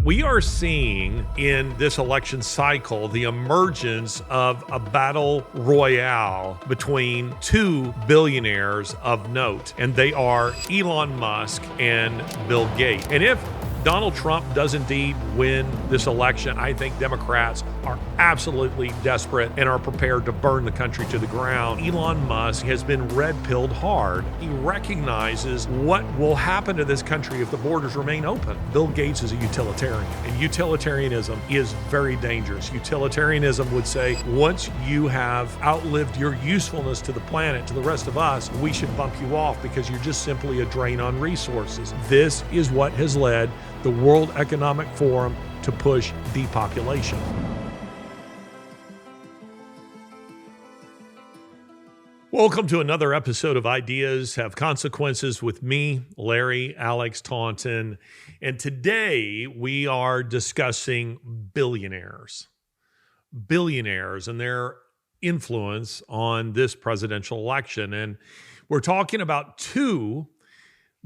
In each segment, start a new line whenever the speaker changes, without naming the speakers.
We are seeing in this election cycle the emergence of a battle royale between two billionaires of note, and they are Elon Musk and Bill Gates. And if Donald Trump does indeed win this election, I think Democrats are absolutely desperate and are prepared to burn the country to the ground. Elon Musk has been red-pilled hard. He recognizes what will happen to this country if the borders remain open. Bill Gates is a utilitarian, and utilitarianism is very dangerous. Utilitarianism would say, once you have outlived your usefulness to the planet, to the rest of us, we should bump you off because you're just simply a drain on resources. This is what has led the World Economic Forum to push depopulation. Welcome to another episode of Ideas Have Consequences with me, Larry Alex Taunton. And today we are discussing billionaires and their influence on this presidential election. And we're talking about two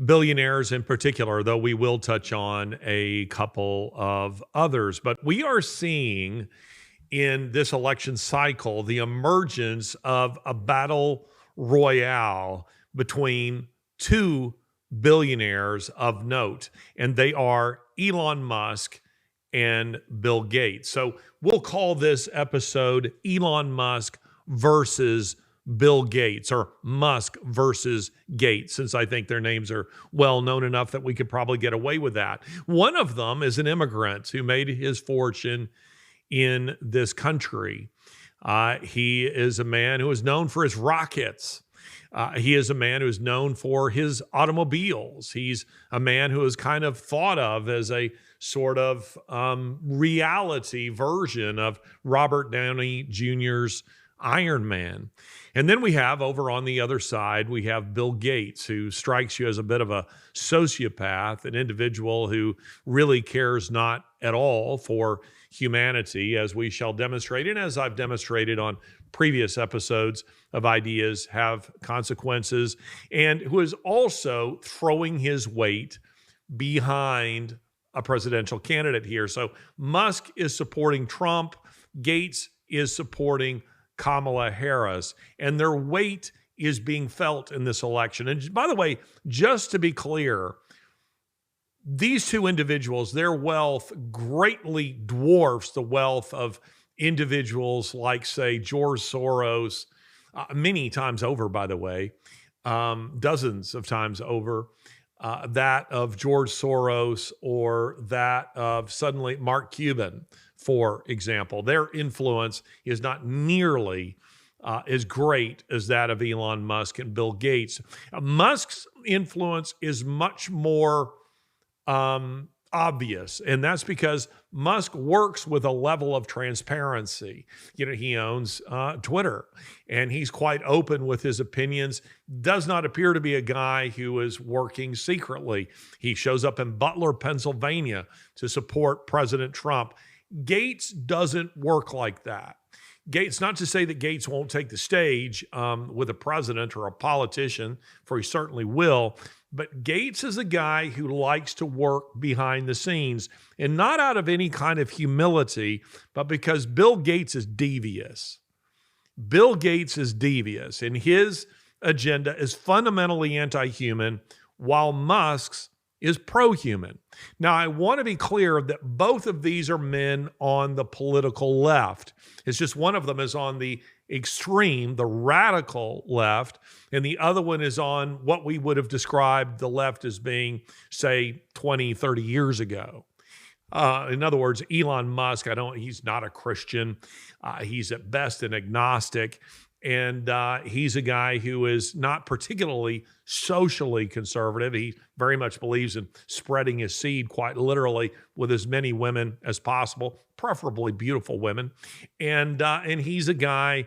billionaires in particular, though we will touch on a couple of others. But we are seeing in this election cycle the emergence of a battle royale between two billionaires of note, and they are Elon Musk and Bill Gates. So we'll call this episode Elon Musk versus Bill Gates, or Musk versus Gates, since I think their names are well known enough that we could probably get away with that. One of them is an immigrant who made his fortune in this country. He is a man who is known for his rockets. He is a man who is known for his automobiles. He's a man who is kind of thought of as a sort of reality version of Robert Downey Jr.'s Iron Man. And then we have over on the other side, we have Bill Gates, who strikes you as a bit of a sociopath, an individual who really cares not at all for humanity, as we shall demonstrate, and as I've demonstrated on previous episodes of Ideas Have Consequences, and who is also throwing his weight behind a presidential candidate here. So Musk is supporting Trump, Gates is supporting Kamala Harris, and their weight is being felt in this election. And by the way, just to be clear, these two individuals, their wealth greatly dwarfs the wealth of individuals like, say, George Soros, many times over, by the way, dozens of times over, that of George Soros or that of suddenly Mark Cuban, for example. Their influence is not nearly as great as that of Elon Musk and Bill Gates. Musk's influence is much more obvious, and that's because Musk works with a level of transparency. You know, he owns Twitter, and he's quite open with his opinions. Does not appear to be a guy who is working secretly. He shows up in Butler, Pennsylvania to support President Trump. Gates doesn't work like that. Gates, not to say that Gates won't take the stage with a president or a politician, for he certainly will, but Gates is a guy who likes to work behind the scenes, and not out of any kind of humility, but because Bill Gates is devious. Bill Gates is devious, and his agenda is fundamentally anti-human, while Musk's is pro-human. Now, I want to be clear that both of these are men on the political left. It's just one of them is on the extreme, the radical left, and the other one is on what we would have described the left as being, say, 20, 30 years ago. In other words, Elon Musk, he's not a Christian. He's at best an agnostic. And he's a guy who is not particularly socially conservative. He very much believes in spreading his seed, quite literally, with as many women as possible, preferably beautiful women. And he's a guy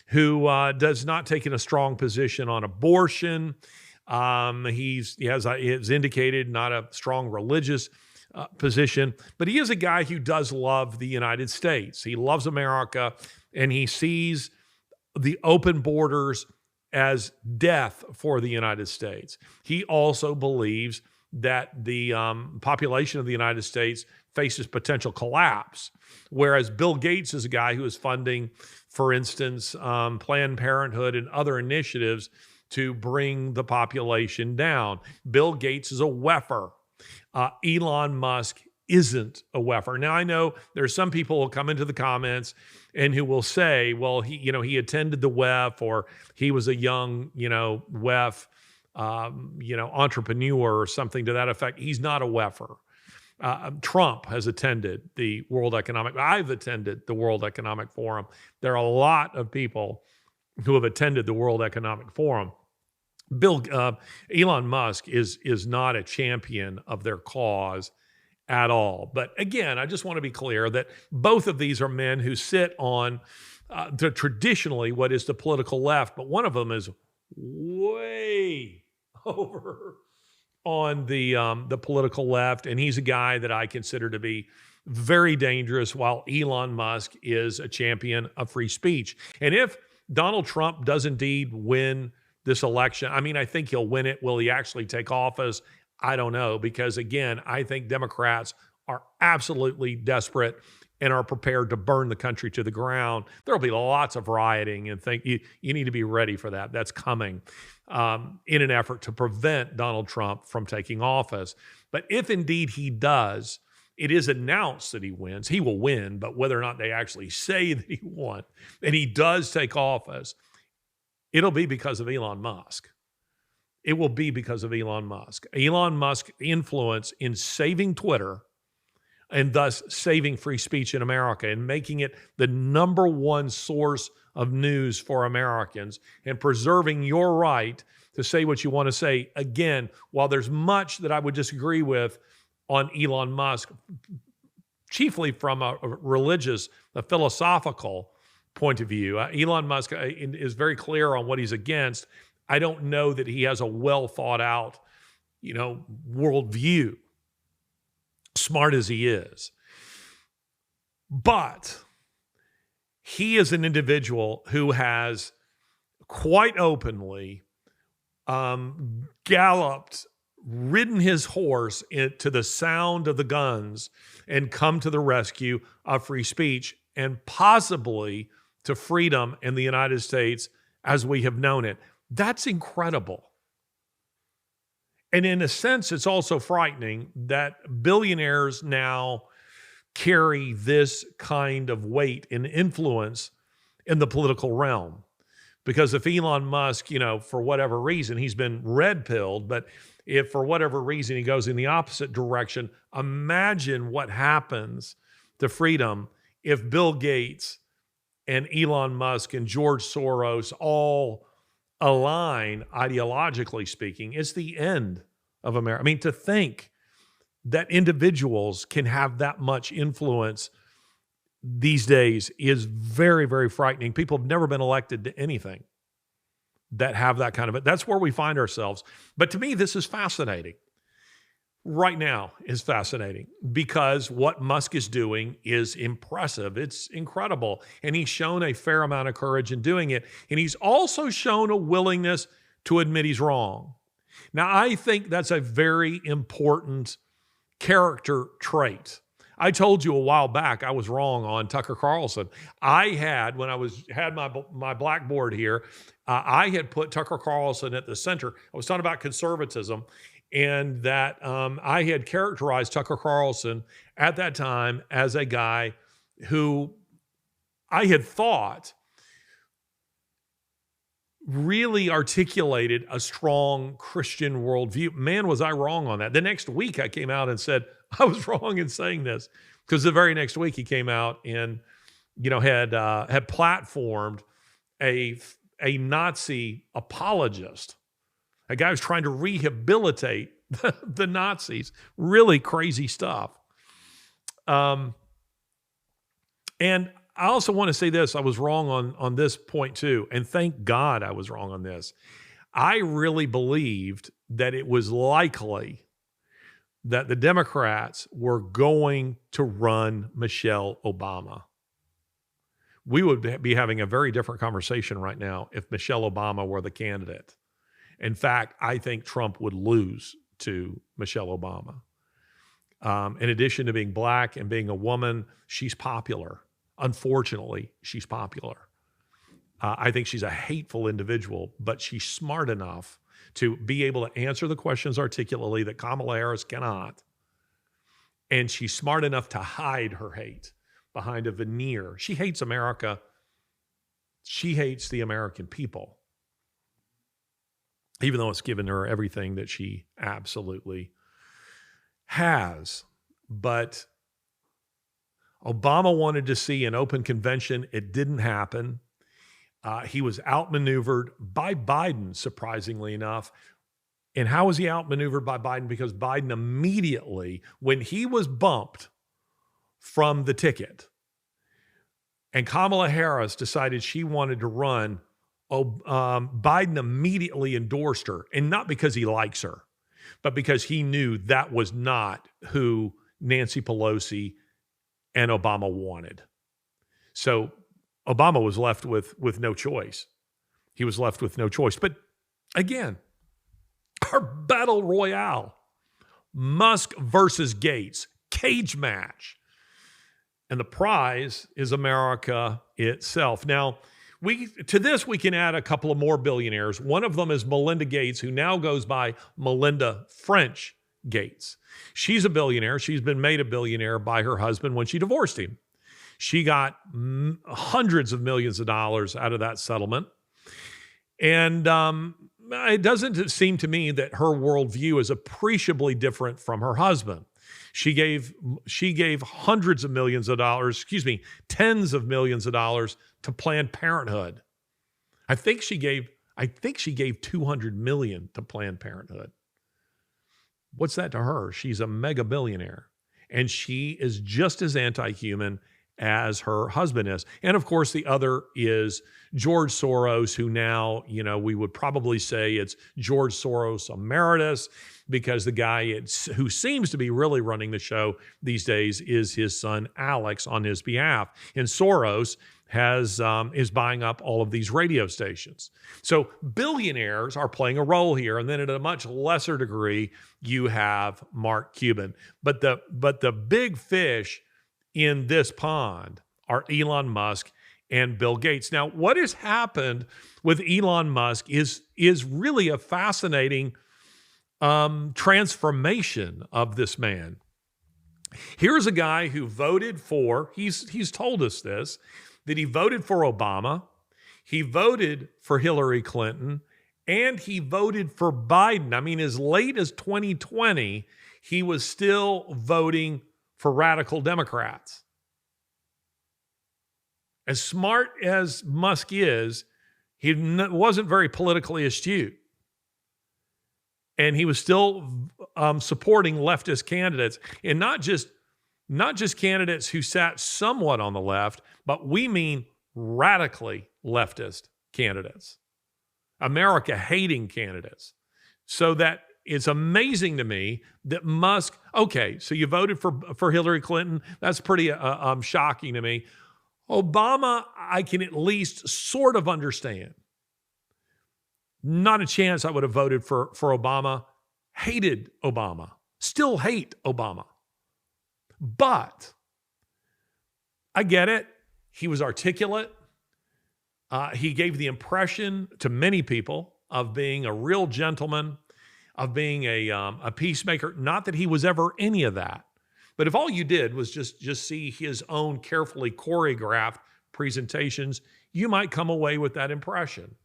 who does not take in a strong position on abortion. He has indicated not a strong religious position, but he is a guy who does love the United States. He loves America, and he sees the open borders as death for the United States. He also believes that the population of the United States faces potential collapse. Whereas Bill Gates is a guy who is funding, for instance, Planned Parenthood and other initiatives to bring the population down. Bill Gates is a weffer. Elon Musk isn't a weffer. Now, I know there's some people who will come into the comments and who will say, well, he attended the WEF, or he was a young, WEF, entrepreneur or something to that effect. He's not a weffer. Trump has attended the I've attended the World Economic Forum. There are a lot of people who have attended the World Economic Forum. Elon Musk is not a champion of their cause at all. But again, I just want to be clear that both of these are men who sit on traditionally what is the political left, but one of them is way over on the political left, and he's a guy that I consider to be very dangerous, while Elon Musk is a champion of free speech. And if Donald Trump does indeed win this election, I think he'll win it. Will he actually take office? I don't know, because again, I think Democrats are absolutely desperate and are prepared to burn the country to the ground. There'll be lots of rioting, and you need to be ready for that. That's coming in an effort to prevent Donald Trump from taking office. But if indeed he does, it is announced that he wins. He will win, but whether or not they actually say that he won and he does take office, it'll be because of Elon Musk. It will be because of Elon Musk. Elon Musk's influence in saving Twitter and thus saving free speech in America and making it the number one source of news for Americans and preserving your right to say what you want to say. Again, while there's much that I would disagree with on Elon Musk, chiefly from a religious, a philosophical point of view, Elon Musk is very clear on what he's against. I don't know that he has a well thought out, worldview, smart as he is. But he is an individual who has quite openly galloped, ridden his horse to the sound of the guns and come to the rescue of free speech and possibly to freedom in the United States as we have known it. That's incredible. And in a sense, it's also frightening that billionaires now carry this kind of weight and influence in the political realm. Because if Elon Musk, for whatever reason, he's been red-pilled, but if for whatever reason he goes in the opposite direction, imagine what happens to freedom if Bill Gates and Elon Musk and George Soros all align, ideologically speaking. It's the end of America. To think that individuals can have that much influence these days is very, very frightening. People have never been elected to anything that have that kind of it. That's where we find ourselves. But to me, this is fascinating. Right now is fascinating because what Musk is doing is impressive. It's incredible. And he's shown a fair amount of courage in doing it. And he's also shown a willingness to admit he's wrong. Now, I think that's a very important character trait. I told you a while back I was wrong on Tucker Carlson. I had, when I had my blackboard here, I had put Tucker Carlson at the center. I was talking about conservatism, and that I had characterized Tucker Carlson at that time as a guy who I had thought really articulated a strong Christian worldview. Man, was I wrong on that. The next week I came out and said, I was wrong in saying this, because the very next week he came out and, had platformed a Nazi apologist, a guy who's trying to rehabilitate the Nazis. Really crazy stuff. And I also want to say this. I was wrong on this point too. And thank God I was wrong on this. I really believed that it was likely that the Democrats were going to run Michelle Obama. We would be having a very different conversation right now if Michelle Obama were the candidate. In fact, I think Trump would lose to Michelle Obama. In addition to being black and being a woman, she's popular. Unfortunately, she's popular. I think she's a hateful individual, but she's smart enough to be able to answer the questions articulately that Kamala Harris cannot. And she's smart enough to hide her hate behind a veneer. She hates America. She hates the American people, even though it's given her everything that she absolutely has. But Obama wanted to see an open convention. It didn't happen. He was outmaneuvered by Biden, surprisingly enough. And how was he outmaneuvered by Biden? Because Biden immediately, when he was bumped from the ticket, and Kamala Harris decided she wanted to run, Biden immediately endorsed her. And not because he likes her, but because he knew that was not who Nancy Pelosi and Obama wanted. So Obama was left with no choice. He was left with no choice. But again, our battle royale, Musk versus Gates, cage match. And the prize is America itself. Now, to this, we can add a couple of more billionaires. One of them is Melinda Gates, who now goes by Melinda French Gates. She's a billionaire. She's been made a billionaire by her husband when she divorced him. She got hundreds of millions of dollars out of that settlement. And it doesn't seem to me that her worldview is appreciably different from her husband. She gave hundreds of millions of dollars, tens of millions of dollars to Planned Parenthood. I think she gave 200 million to Planned Parenthood. What's that to her? She's a mega billionaire, and she is just as anti-human as her husband is. And of course, the other is George Soros, who now, we would probably say it's George Soros emeritus, because the guy who seems to be really running the show these days is his son, Alex, on his behalf. And Soros is buying up all of these radio stations. So billionaires are playing a role here. And then at a much lesser degree, you have Mark Cuban. But the big fish in this pond are Elon Musk and Bill Gates. Now, what has happened with Elon Musk is really a fascinating transformation of this man. Here's a guy who voted for, he's told us this, that he voted for Obama, he voted for Hillary Clinton, and he voted for Biden. I mean, as late as 2020, he was still voting for radical Democrats. As smart as Musk is, he wasn't very politically astute. And he was still supporting leftist candidates, and not just candidates who sat somewhat on the left, but we mean radically leftist candidates, America-hating candidates. So that it's amazing to me that Musk, okay, so you voted for Hillary Clinton. That's pretty shocking to me. Obama, I can at least sort of understand. Not a chance I would have voted for Obama. Hated Obama. Still hate Obama. But I get it. He was articulate. He gave the impression to many people of being a real gentleman, of being a peacemaker. Not that he was ever any of that. But if all you did was just see his own carefully choreographed presentations, you might come away with that impression.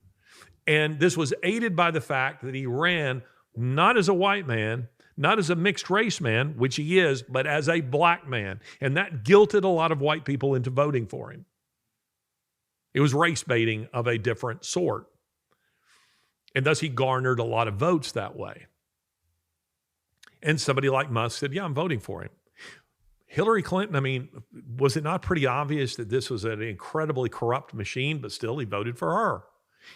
And this was aided by the fact that he ran not as a white man, not as a mixed race man, which he is, but as a black man. And that guilted a lot of white people into voting for him. It was race baiting of a different sort. And thus he garnered a lot of votes that way. And somebody like Musk said, yeah, I'm voting for him. Hillary Clinton, I mean, was it not pretty obvious that this was an incredibly corrupt machine, but still he voted for her?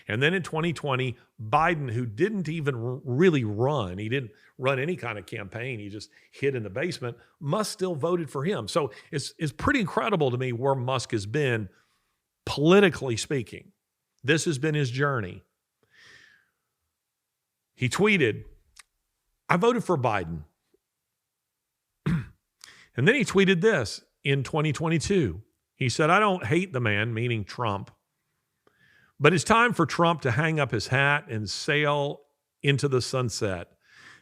And then in 2020, Biden, who didn't even really run, he didn't run any kind of campaign, he just hid in the basement, Musk still voted for him. So it's pretty incredible to me where Musk has been, politically speaking. This has been his journey. He tweeted, I voted for Biden. And then he tweeted this in 2022. He said, I don't hate the man, meaning Trump, but it's time for Trump to hang up his hat and sail into the sunset.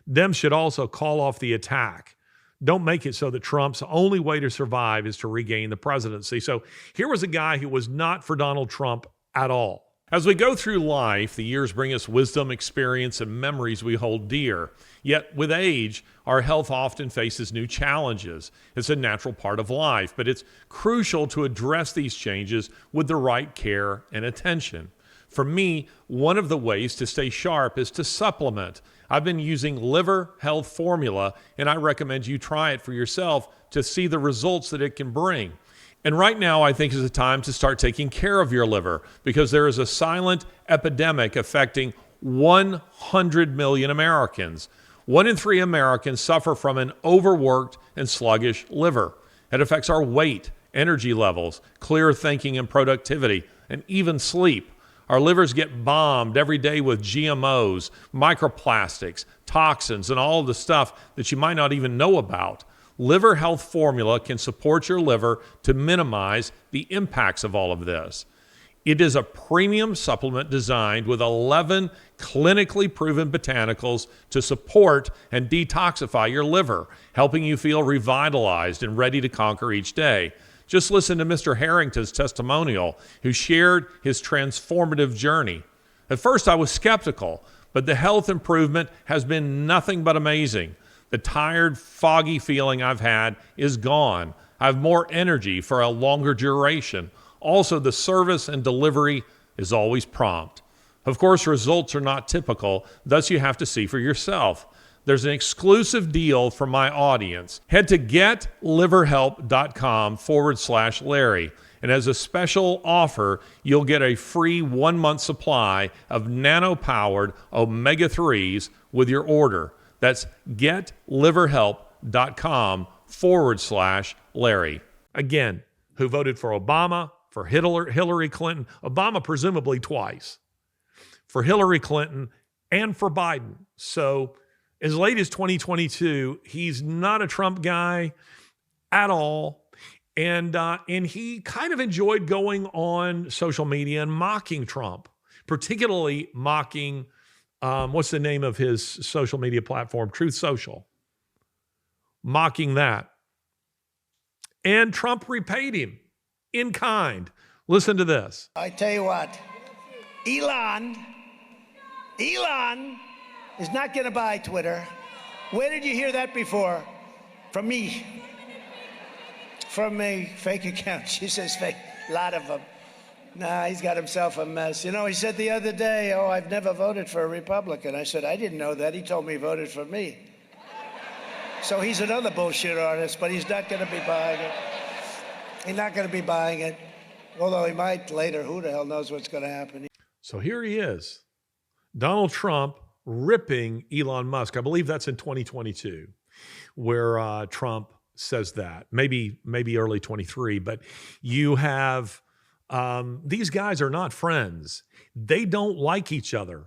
Dem should also call off the attack. Don't make it so that Trump's only way to survive is to regain the presidency. So here was a guy who was not for Donald Trump at all. As we go through life, the years bring us wisdom, experience, and memories we hold dear. Yet with age, our health often faces new challenges. It's a natural part of life, but it's crucial to address these changes with the right care and attention. For me, one of the ways to stay sharp is to supplement. I've been using Liver Health Formula, and I recommend you try it for yourself to see the results that it can bring. And right now, I think is a time to start taking care of your liver because there is a silent epidemic affecting 100 million Americans. 1 in 3 Americans suffer from an overworked and sluggish liver. It affects our weight, energy levels, clear thinking and productivity, and even sleep. Our livers get bombed every day with GMOs, microplastics, toxins, and all of the stuff that you might not even know about. Liver Health Formula can support your liver to minimize the impacts of all of this. It is a premium supplement designed with 11 clinically proven botanicals to support and detoxify your liver, helping you feel revitalized and ready to conquer each day. Just listen to Mr. Harrington's testimonial, who shared his transformative journey. At first, I was skeptical, but the health improvement has been nothing but amazing. The tired, foggy feeling I've had is gone. I have more energy for a longer duration. Also, the service and delivery is always prompt. Of course, results are not typical, thus you have to see for yourself. There's an exclusive deal for my audience. Head to getliverhelp.com/Larry. And as a special offer, you'll get a free 1-month supply of nano-powered omega-3s with your order. That's getliverhelp.com/Larry. Again, who voted for Obama, for Hillary Clinton, Obama presumably twice, for Hillary Clinton, and for Biden. So as late as 2022, he's not a Trump guy at all. And he kind of enjoyed going on social media and mocking Trump, particularly mocking, what's the name of his social media platform? Truth Social. Mocking that. And Trump repaid him in kind. Listen to this.
I tell you what, Elon is not going to buy Twitter. Where did you hear that before? From me. From a fake account. She says fake. A lot of them. Nah, he's got himself a mess. You know, he said the other day, oh, I've never voted for a Republican. I said, I didn't know that. He told me he voted for me. So he's another bullshit artist, but he's not going to be buying it. He's not going to be buying it. Although he might later. Who the hell knows what's going to happen?
So here he is. Donald Trump ripping Elon Musk. I believe that's in 2022, where Trump says that. Maybe early 23. But you have... these guys are not friends. They don't like each other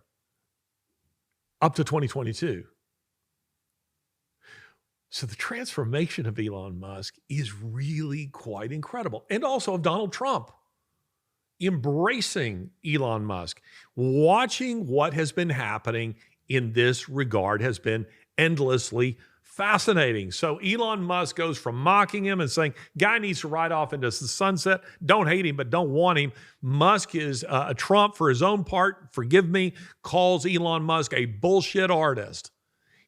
up to 2022. So the transformation of Elon Musk is really quite incredible. And also of Donald Trump embracing Elon Musk. Watching what has been happening in this regard has been endlessly fascinating. So Elon Musk goes from mocking him and saying, guy needs to ride off into the sunset. Don't hate him, but don't want him. Musk is a Trump for his own part. Forgive me, calls Elon Musk a bullshit artist.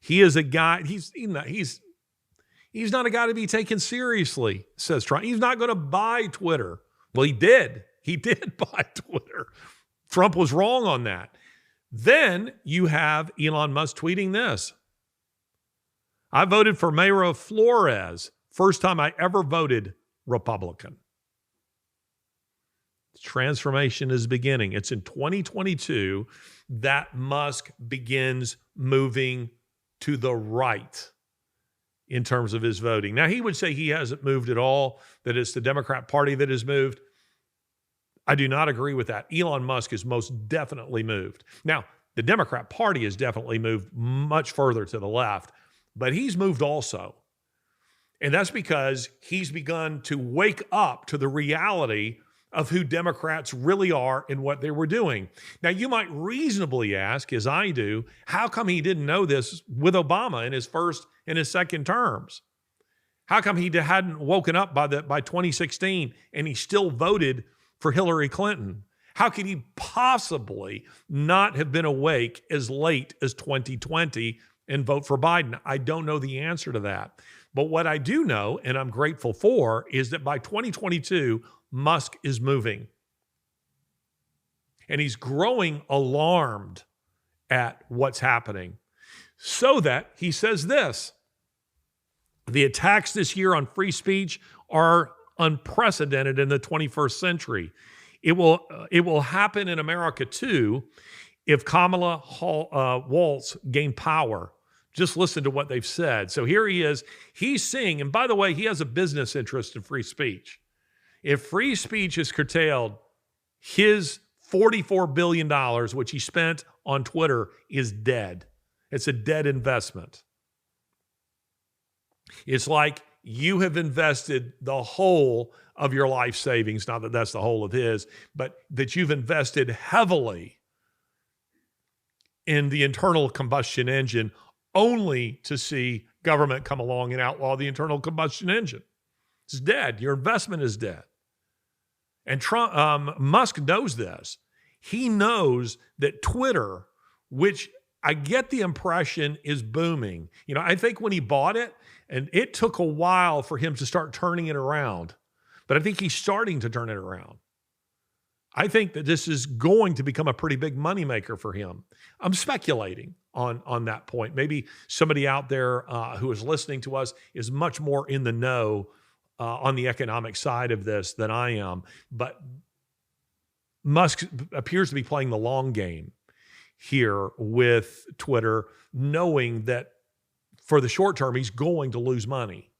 He is a guy, he's not a guy to be taken seriously, says Trump. He's not going to buy Twitter. Well, he did. He did buy Twitter. Trump was wrong on that. Then you have Elon Musk tweeting this. I voted for Mayor Flores. First time I ever voted Republican. Transformation is beginning. It's in 2022 that Musk begins moving to the right in terms of his voting. Now, he would say he hasn't moved at all, that it's the Democrat Party that has moved. I do not agree with that. Elon Musk has most definitely moved. Now, the Democrat Party has definitely moved much further to the left, but he's moved also. And that's because he's begun to wake up to the reality of who Democrats really are and what they were doing. Now, you might reasonably ask, as I do, how come he didn't know this with Obama in his first and his second terms? How come he hadn't woken up by 2016 and he still voted for Hillary Clinton? How could he possibly not have been awake as late as 2020 and vote for Biden? I don't know the answer to that. But what I do know, and I'm grateful for, is that by 2022, Musk is moving. And he's growing alarmed at what's happening. So that he says this: the attacks this year on free speech are unprecedented in the 21st century. It will happen in America too if Kamala Harris gain power. Just listen to what they've said. So here he is. He's seeing, and by the way, he has a business interest in free speech. If free speech is curtailed, his $44 billion, which he spent on Twitter, is dead. It's a dead investment. It's like you have invested the whole of your life savings, not that that's the whole of his, but that you've invested heavily in the internal combustion engine only to see government come along and outlaw the internal combustion engine. It's dead. Your investment is dead. And Musk knows this. He knows that Twitter, which I get the impression is booming. You know, I think when he bought it, and it took a while for him to start turning it around, but I think he's starting to turn it around. I think that this is going to become a pretty big moneymaker for him. I'm speculating on that point. Maybe somebody out there who is listening to us is much more in the know on the economic side of this than I am. But Musk appears to be playing the long game here with Twitter, knowing that for the short term, he's going to lose money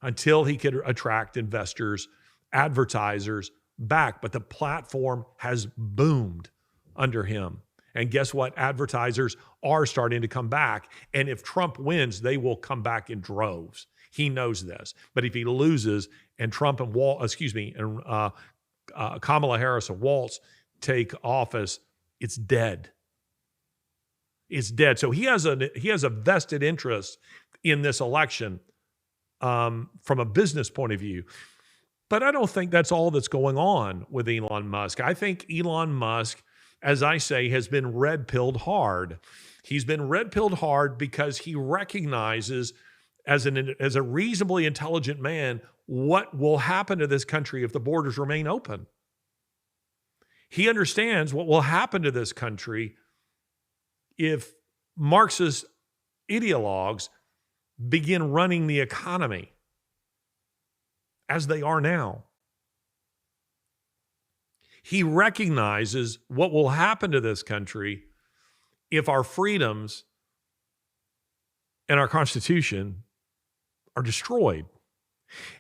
until he could attract investors, advertisers back. But the platform has boomed under him. And guess what? Advertisers are starting to come back. And if Trump wins, they will come back in droves. He knows this. But if he loses and Trump and Kamala Harris and Walz take office, it's dead. It's dead. So he has a vested interest in this election from a business point of view. But I don't think that's all that's going on with Elon Musk. I think Elon Musk, as I say, has been red-pilled hard. He's been red-pilled hard because he recognizes, as a reasonably intelligent man, what will happen to this country if the borders remain open. He understands what will happen to this country if Marxist ideologues begin running the economy as they are now. He recognizes what will happen to this country if our freedoms and our Constitution are destroyed.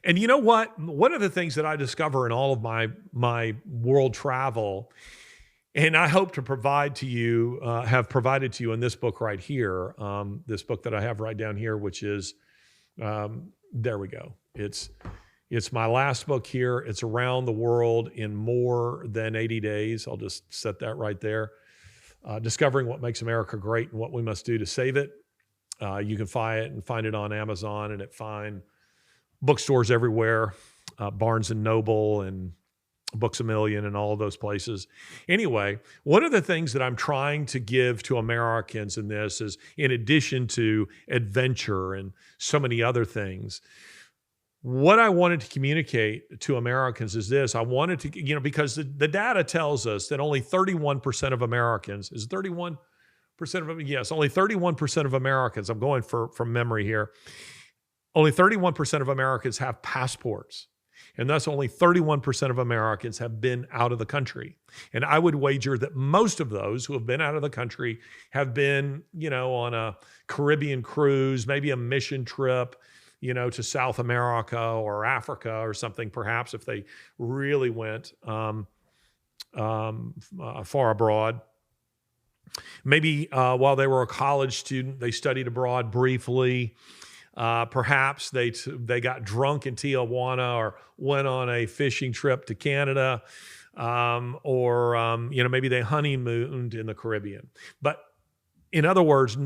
And you know what? One of the things that I discover in all of my world travel, and I hope to provide to you, have provided to you in this book right here, this book that I have right down here, which is, there we go. It's my last book here. It's Around the World in More Than 80 Days. I'll just set that right there. Discovering What Makes America Great and What We Must Do to Save It. You can find it on Amazon and at fine bookstores everywhere, Barnes & Noble and Books A Million and all of those places. Anyway, one of the things that I'm trying to give to Americans in this is, in addition to adventure and so many other things, what I wanted to communicate to Americans is this. I wanted to, because the data tells us that only 31% of Americans, is 31% of them? Yes, only 31% of Americans, I'm going from memory here, only 31% of Americans have passports. And thus only 31% of Americans have been out of the country. And I would wager that most of those who have been out of the country have been, on a Caribbean cruise, maybe a mission trip, to South America or Africa or something, perhaps, if they really went far abroad. Maybe while they were a college student, they studied abroad briefly. Perhaps they got drunk in Tijuana or went on a fishing trip to Canada, or maybe they honeymooned in the Caribbean. But in other words,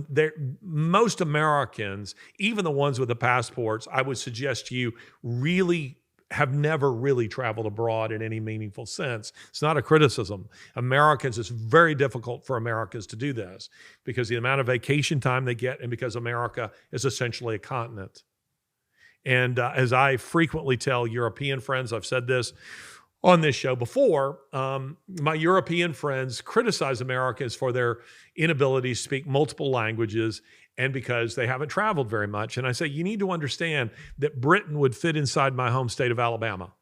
most Americans, even the ones with the passports, I would suggest to you, really have never really traveled abroad in any meaningful sense. It's not a criticism. Americans, it's very difficult for Americans to do this because the amount of vacation time they get and because America is essentially a continent. And as I frequently tell European friends, I've said this on this show before, my European friends criticize Americans for their inability to speak multiple languages and because they haven't traveled very much. And I say, you need to understand that Britain would fit inside my home state of Alabama.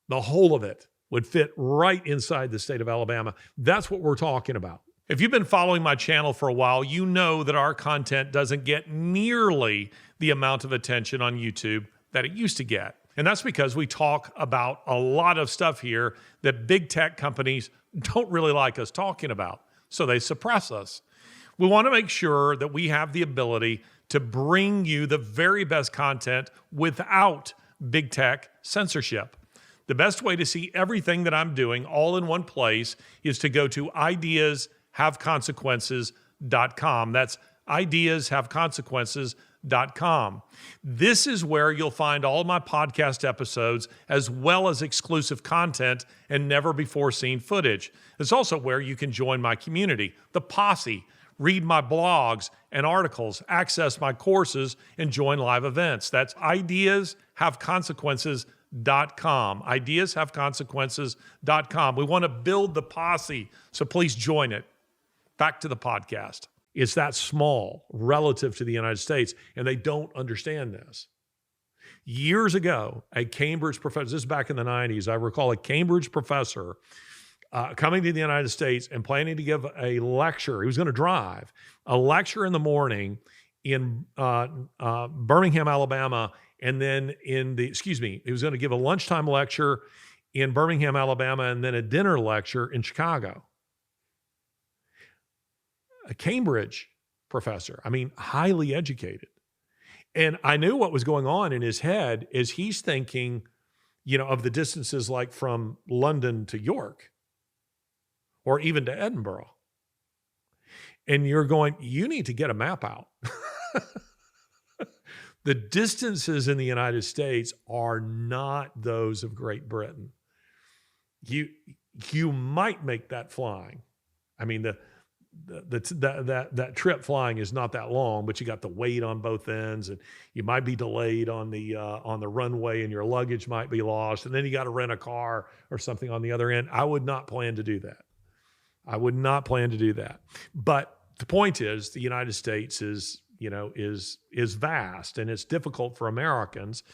The whole of it would fit right inside the state of Alabama. That's what we're talking about. If you've been following my channel for a while, you know that our content doesn't get nearly the amount of attention on YouTube that it used to get. And that's because we talk about a lot of stuff here that big tech companies don't really like us talking about. So they suppress us. We want to make sure that we have the ability to bring you the very best content without big tech censorship. The best way to see everything that I'm doing all in one place is to go to ideashaveconsequences.com. That's ideashaveconsequences.com. This is where you'll find all of my podcast episodes as well as exclusive content and never before seen footage. It's also where you can join my community, the Posse, read my blogs and articles, access my courses, and join live events. That's ideashaveconsequences.com. Ideashaveconsequences.com. We want to build the Posse, so please join it. Back to the podcast. It's that small relative to the United States, and they don't understand this. Years ago, a Cambridge professor, this is back in the 90s, I recall a Cambridge professor coming to the United States and planning to give a lecture. He was going to drive a lecture in the morning in Birmingham, Alabama, and then he was going to give a lunchtime lecture in Birmingham, Alabama, and then a dinner lecture in Chicago. A Cambridge professor, highly educated. And I knew what was going on in his head is he's thinking, of the distances like from London to York or even to Edinburgh. And you're going, you need to get a map out. The distances in the United States are not those of Great Britain. You might make that flying. That trip flying is not that long, but you got the weight on both ends, and you might be delayed on the runway, and your luggage might be lost, and then you got to rent a car or something on the other end. I would not plan to do that. But the point is, the United States is vast, and it's difficult for Americans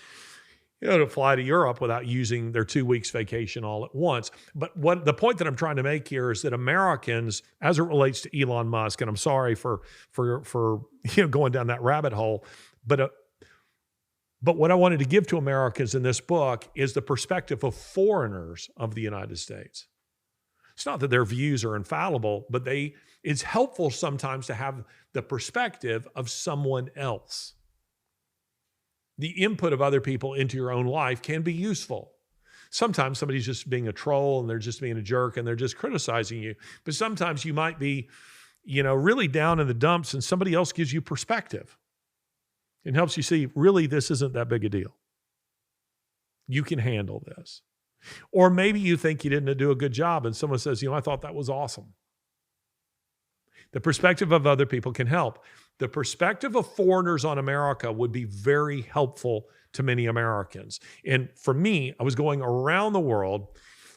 to fly to Europe without using their 2 weeks vacation all at once. But what the point that I'm trying to make here is that Americans, as it relates to Elon Musk, and I'm sorry for going down that rabbit hole, but what I wanted to give to Americans in this book is the perspective of foreigners of the United States. It's not that their views are infallible, but it's helpful sometimes to have the perspective of someone else. The input of other people into your own life can be useful. Sometimes somebody's just being a troll and they're just being a jerk and they're just criticizing you. But sometimes you might be, really down in the dumps and somebody else gives you perspective and helps you see, really, this isn't that big a deal. You can handle this. Or maybe you think you didn't do a good job and someone says, I thought that was awesome. The perspective of other people can help. The perspective of foreigners on America would be very helpful to many Americans. And for me, I was going around the world.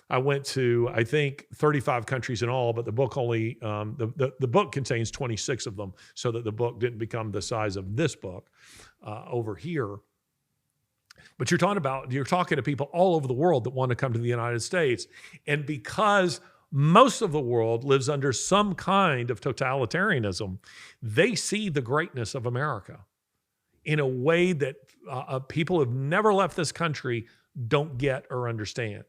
I went to, I think, 35 countries in all, but the book only, the book contains 26 of them, so that the book didn't become the size of this book over here. But you're talking to people all over the world that want to come to the United States. And because most of the world lives under some kind of totalitarianism, they see the greatness of America in a way that people who have never left this country don't get or understand.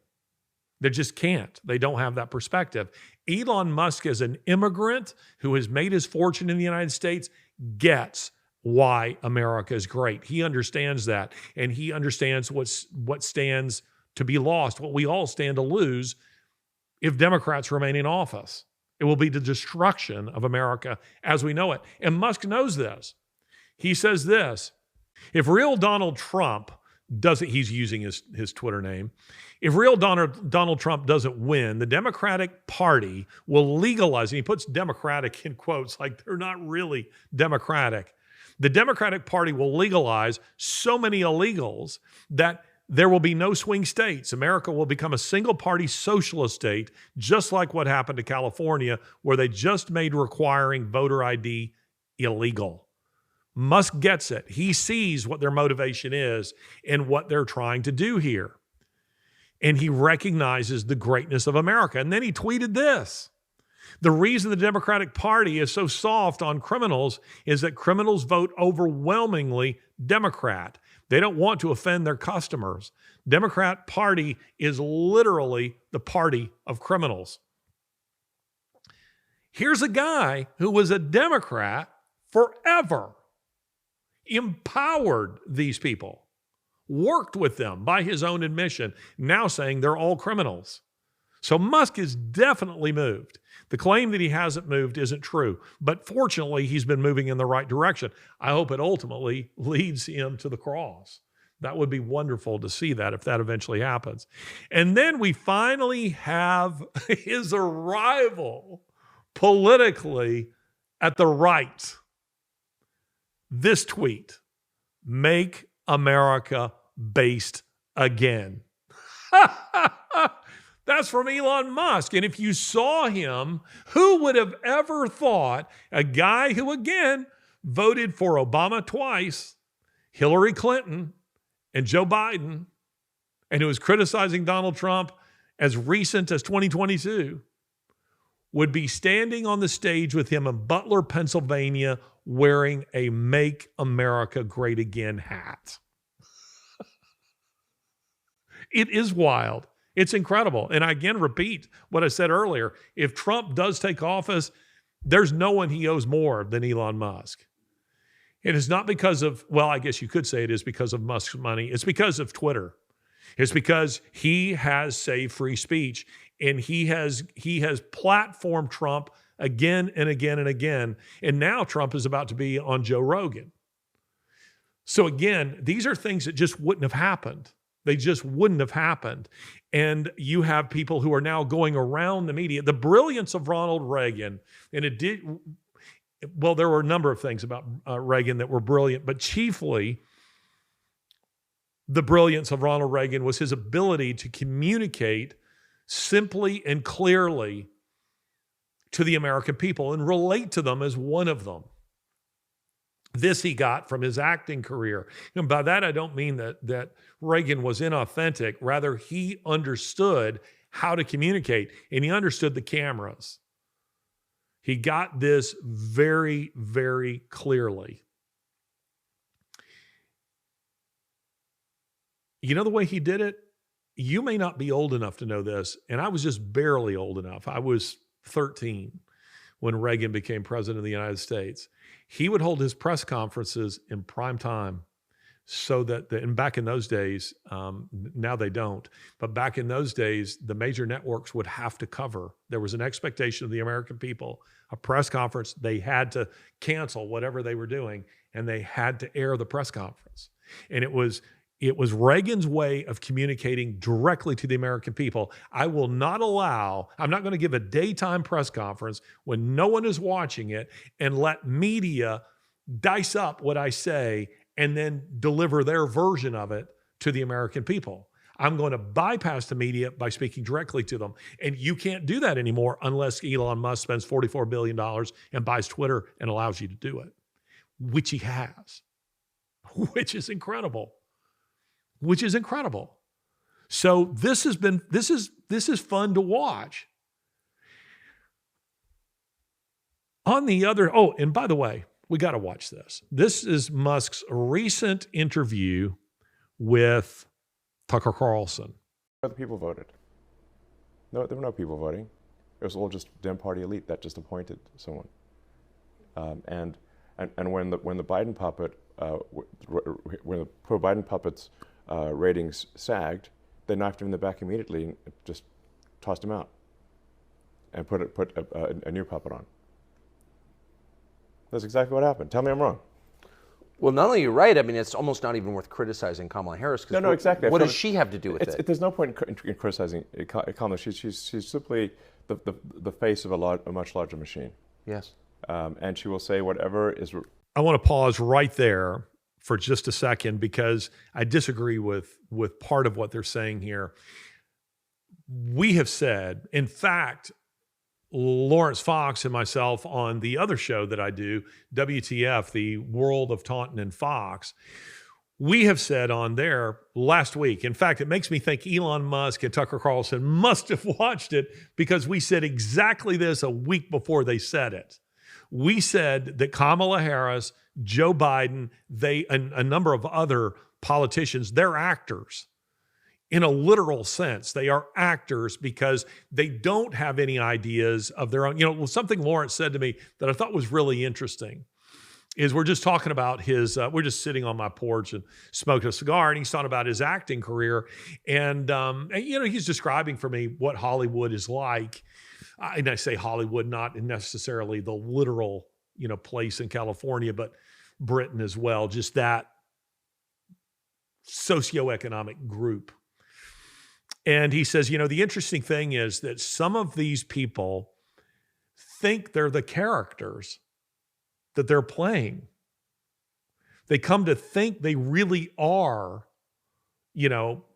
They just can't. They don't have that perspective. Elon Musk, as an immigrant who has made his fortune in the United States, gets why America is great. He understands that, and he understands what stands to be lost, what we all stand to lose if Democrats remain in office. It will be the destruction of America as we know it. And Musk knows this. He says this, if real Donald Trump doesn't, he's using his Twitter name, if real Donald Trump doesn't win, the Democratic Party will legalize, and he puts Democratic in quotes like they're not really Democratic. The Democratic Party will legalize so many illegals that there will be no swing states. America will become a single-party socialist state, just like what happened to California, where they just made requiring voter ID illegal. Musk gets it. He sees what their motivation is and what they're trying to do here. And he recognizes the greatness of America. And then he tweeted this. The reason the Democratic Party is so soft on criminals is that criminals vote overwhelmingly Democrat. They don't want to offend their customers. Democrat Party is literally the party of criminals. Here's a guy who was a Democrat forever, empowered these people, worked with them by his own admission, now saying they're all criminals. So Musk is definitely moved. The claim that he hasn't moved isn't true, but fortunately, he's been moving in the right direction. I hope it ultimately leads him to the cross. That would be wonderful to see that if that eventually happens. And then we finally have his arrival politically at the right. This tweet, "Make America based again." That's from Elon Musk. And if you saw him, who would have ever thought a guy who, again, voted for Obama twice, Hillary Clinton, and Joe Biden, and who was criticizing Donald Trump as recent as 2022, would be standing on the stage with him in Butler, Pennsylvania, wearing a "Make America Great Again" hat. It is wild. It's incredible. And I again repeat what I said earlier. If Trump does take office, there's no one he owes more than Elon Musk. It is not because of, well, I guess you could say it is because of Musk's money. It's because of Twitter. It's because he has saved free speech, and he has platformed Trump again and again and again. And now Trump is about to be on Joe Rogan. So again, these are things that just wouldn't have happened. They just wouldn't have happened. And you have people who are now going around the media. The brilliance of Ronald Reagan, and it did, well, there were a number of things about Reagan that were brilliant, but chiefly the brilliance of Ronald Reagan was his ability to communicate simply and clearly to the American people and relate to them as one of them. This he got from his acting career. And by that, I don't mean that Reagan was inauthentic. Rather, he understood how to communicate, and he understood the cameras. He got this very, very clearly. You know the way he did it? You may not be old enough to know this, and I was just barely old enough. I was 13 when Reagan became president of the United States. He would hold his press conferences in prime time so that, and back in those days, now they don't, but back in those days, the major networks would have to cover. There was an expectation of the American people, a press conference, they had to cancel whatever they were doing, and they had to air the press conference. And it was Reagan's way of communicating directly to the American people. I'm not going to give a daytime press conference when no one is watching it and let media dice up what I say and then deliver their version of it to the American people. I'm going to bypass the media by speaking directly to them. And you can't do that anymore unless Elon Musk spends $44 billion and buys Twitter and allows you to do it, which he has, which is incredible. So this is fun to watch. On the other, and by the way, we got to watch this. This is Musk's recent interview with Tucker Carlson.
The people voted. No, there were no people voting. It was all just Dem Party elite that just appointed someone. And And when the Biden puppet, when the pro-Biden puppet's ratings sagged, they knifed him in the back immediately and just tossed him out and put a new puppet on. That's exactly what happened. Tell me I'm wrong.
Well, not only are you right, I mean, it's almost not even worth criticizing Kamala Harris.
No, exactly.
What does she have to do with it?
There's no point in criticizing Kamala. She's simply the face of a much larger machine.
Yes.
And she will say whatever is...
I want to pause right there for just a second because I disagree with part of what they're saying here. We have said, in fact, Lawrence Fox and myself on the other show that I do, WTF, the World of Taunton and Fox, we have said on there last week, in fact, it makes me think Elon Musk and Tucker Carlson must have watched it because we said exactly this a week before they said it. We said that Kamala Harris, Joe Biden, a number of other politicians, they're actors. In a literal sense, they are actors because they don't have any ideas of their own. You know, something Lawrence said to me that I thought was really interesting is we're just talking about his, we're just sitting on my porch and smoking a cigar, and he's talking about his acting career. And you know, he's describing for me what Hollywood is like. And I say Hollywood, not necessarily the literal, you know, place in California, but Britain as well, just that socioeconomic group. And he says, you know, the interesting thing is that some of these people think they're the characters that they're playing. They come to think they really are, you know,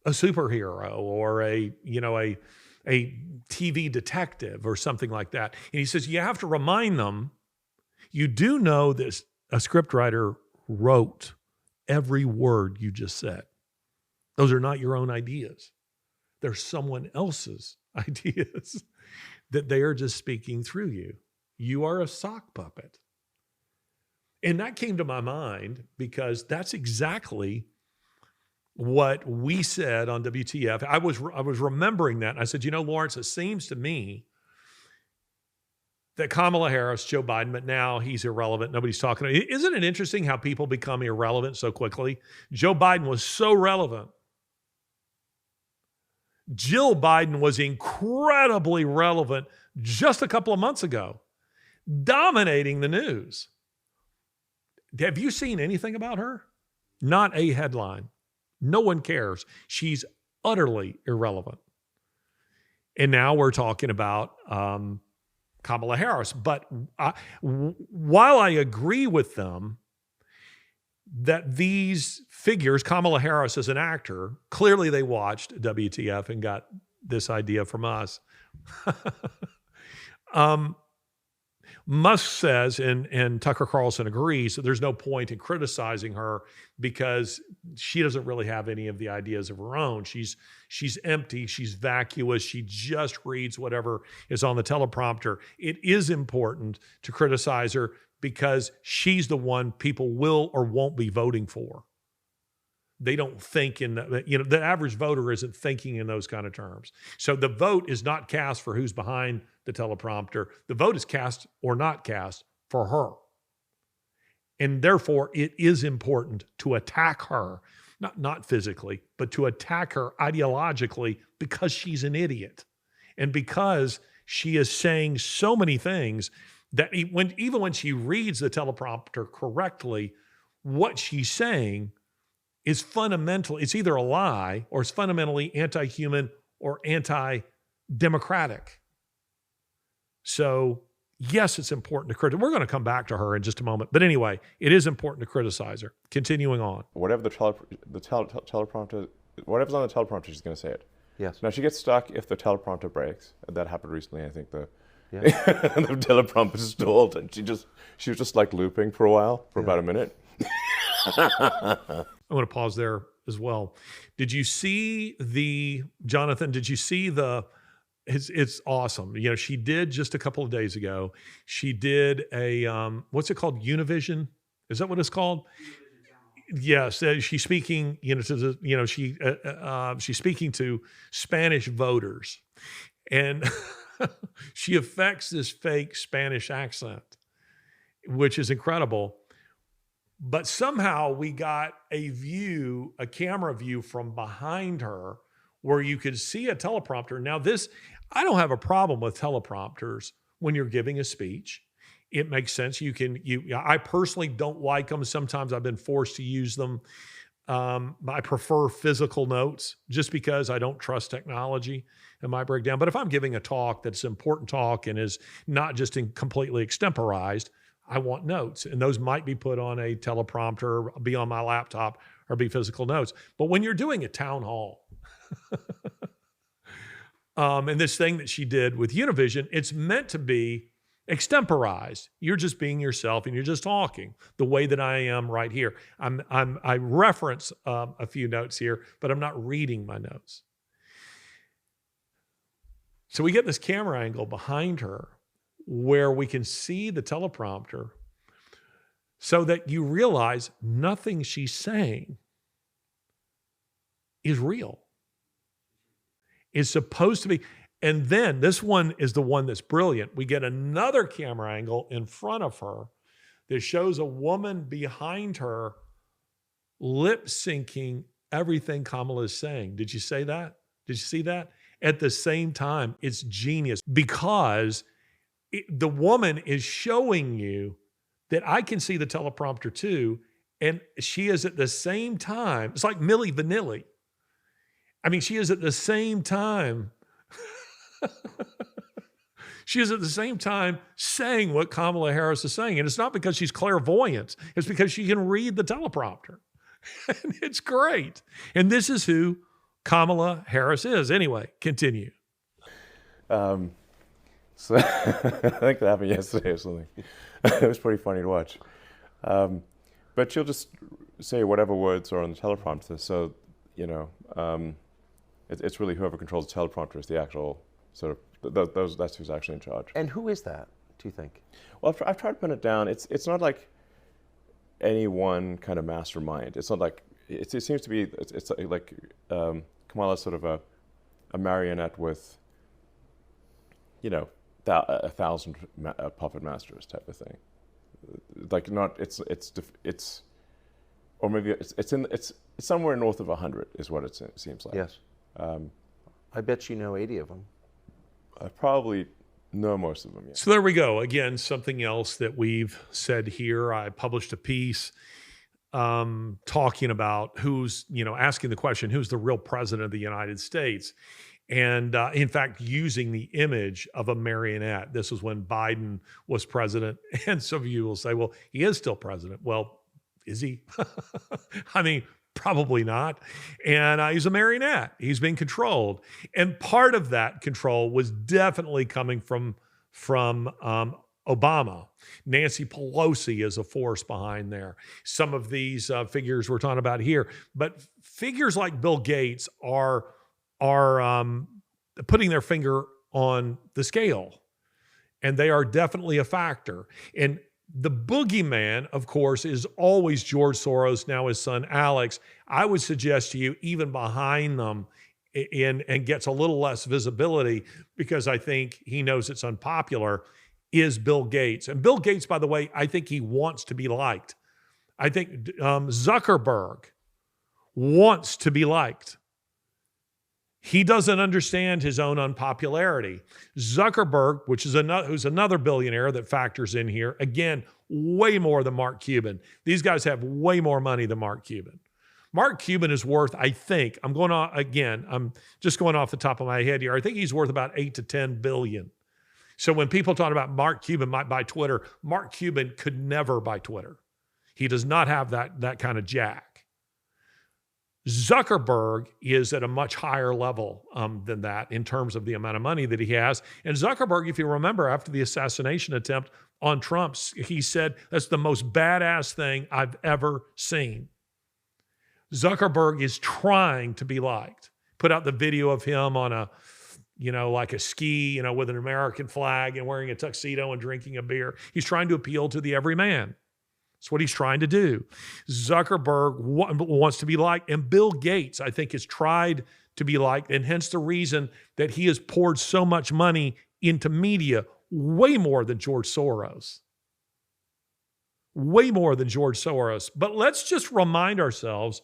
a superhero or a TV detective or something like that. And he says, you have to remind them, you do know that a scriptwriter wrote every word you just said. Those are not your own ideas. They're someone else's ideas that they are just speaking through you. You are a sock puppet. And that came to my mind because that's exactly what we said on WTF. I was remembering that. And I said, you know, Lawrence, it seems to me that Kamala Harris, Joe Biden, but now he's irrelevant. Nobody's talking. Isn't it interesting how people become irrelevant so quickly? Joe Biden was so relevant. Jill Biden was incredibly relevant just a couple of months ago, dominating the news. Have you seen anything about her? Not a headline. No one cares. She's utterly irrelevant. And now we're talking about Kamala Harris. But while I agree with them that these figures, Kamala Harris as an actor, clearly they watched WTF and got this idea from us. Musk says, and Tucker Carlson agrees, that there's no point in criticizing her because she doesn't really have any of the ideas of her own. She's empty, she's vacuous, she just reads whatever is on the teleprompter. It is important to criticize her because she's the one people will or won't be voting for. They don't think in, the average voter isn't thinking in those kind of terms. So the vote is not cast for who's behind the teleprompter. The vote is cast or not cast for her. And therefore, it is important to attack her, not physically, but to attack her ideologically because she's an idiot. And because she is saying so many things that even when she reads the teleprompter correctly, what she's saying is fundamental. It's either a lie or it's fundamentally anti-human or anti-democratic. So yes, it's important to criticize. We're going to come back to her in just a moment. But anyway, it is important to criticize her. Continuing on.
Whatever the teleprompter, whatever's on the teleprompter, she's going to say it.
Yes.
Now she gets stuck if the teleprompter breaks. That happened recently. I think the teleprompter stalled, and she was just like looping for a while, for about a minute.
I want to pause there as well. Did you see Jonathan, did you see it's awesome. You know, she did just a couple of days ago, she did a, what's it called? Univision? Is that what it's called? Yes. She's speaking, she's speaking to Spanish voters, and she affects this fake Spanish accent. which is incredible. But somehow we got a camera view from behind her where you could see a teleprompter. Now I don't have a problem with teleprompters when you're giving a speech. It makes sense. I personally don't like them. Sometimes I've been forced to use them. I prefer physical notes just because I don't trust technology in my breakdown. But if I'm giving a talk that's an important talk and is not just completely extemporized, I want notes. And those might be put on a teleprompter, be on my laptop, or be physical notes. But when you're doing a town hall, and this thing that she did with Univision, it's meant to be extemporized. You're just being yourself and you're just talking the way that I am right here. I reference a few notes here, but I'm not reading my notes. So we get this camera angle behind her where we can see the teleprompter so that you realize nothing she's saying is real. It's supposed to be. And then this one is the one that's brilliant. We get another camera angle in front of her that shows a woman behind her lip syncing everything Kamala is saying. Did you say that? Did you see that? At the same time, it's genius because the woman is showing you that I can see the teleprompter too. And she is at the same time, it's like Milli Vanilli. I mean, she is at the same time she is at the same time saying what Kamala Harris is saying. And it's not because she's clairvoyant. It's because she can read the teleprompter. And it's great. And this is who Kamala Harris is. Anyway, continue.
So I think that happened yesterday or something. It was pretty funny to watch. But she'll just say whatever words are on the teleprompter. So, it's really whoever controls the teleprompter is the actual sort of, that's who's actually in charge.
And who is that, do you think?
Well, I've tried to pin it down. It's not like any one kind of mastermind. It's not like, it seems to be, it's like Kamala's sort of a marionette with, 1,000 puppet masters type of thing. Like not, or maybe it's somewhere north of 100 is what it seems like.
Yes. I bet you know 80 of them.
I probably know most of them, yeah.
So there we go. Again, something else that we've said here. I published a piece talking about asking the question, who's the real president of the United States? And in fact, using the image of a marionette. This was when Biden was president. And some of you will say, well, he is still president. Well, is he? I mean, probably not. And he's a marionette. He's being controlled. And part of that control was definitely coming from Obama. Nancy Pelosi is a force behind there. Some of these figures we're talking about here. But figures like Bill Gates are putting their finger on the scale. And they are definitely a factor. And the boogeyman, of course, is always George Soros, now his son Alex. I would suggest to you, even behind them, and gets a little less visibility because I think he knows it's unpopular, is Bill Gates. And Bill Gates, by the way, I think he wants to be liked. I think Zuckerberg wants to be liked. He doesn't understand his own unpopularity. Zuckerberg, who's another billionaire that factors in here, again, way more than Mark Cuban. These guys have way more money than Mark Cuban. Mark Cuban is worth, I think, I'm just going off the top of my head here, I think he's worth about 8 to 10 billion. So when people talk about Mark Cuban might buy Twitter, Mark Cuban could never buy Twitter. He does not have that kind of jack. Zuckerberg is at a much higher level than that in terms of the amount of money that he has. And Zuckerberg, if you remember, after the assassination attempt on Trump, he said, that's the most badass thing I've ever seen. Zuckerberg is trying to be liked. Put out the video of him on like a ski, with an American flag and wearing a tuxedo and drinking a beer. He's trying to appeal to the everyman. That's what he's trying to do. Zuckerberg wants to be liked, and Bill Gates, I think, has tried to be liked, and hence the reason that he has poured so much money into media, way more than George Soros. way more than George Soros. But let's just remind ourselves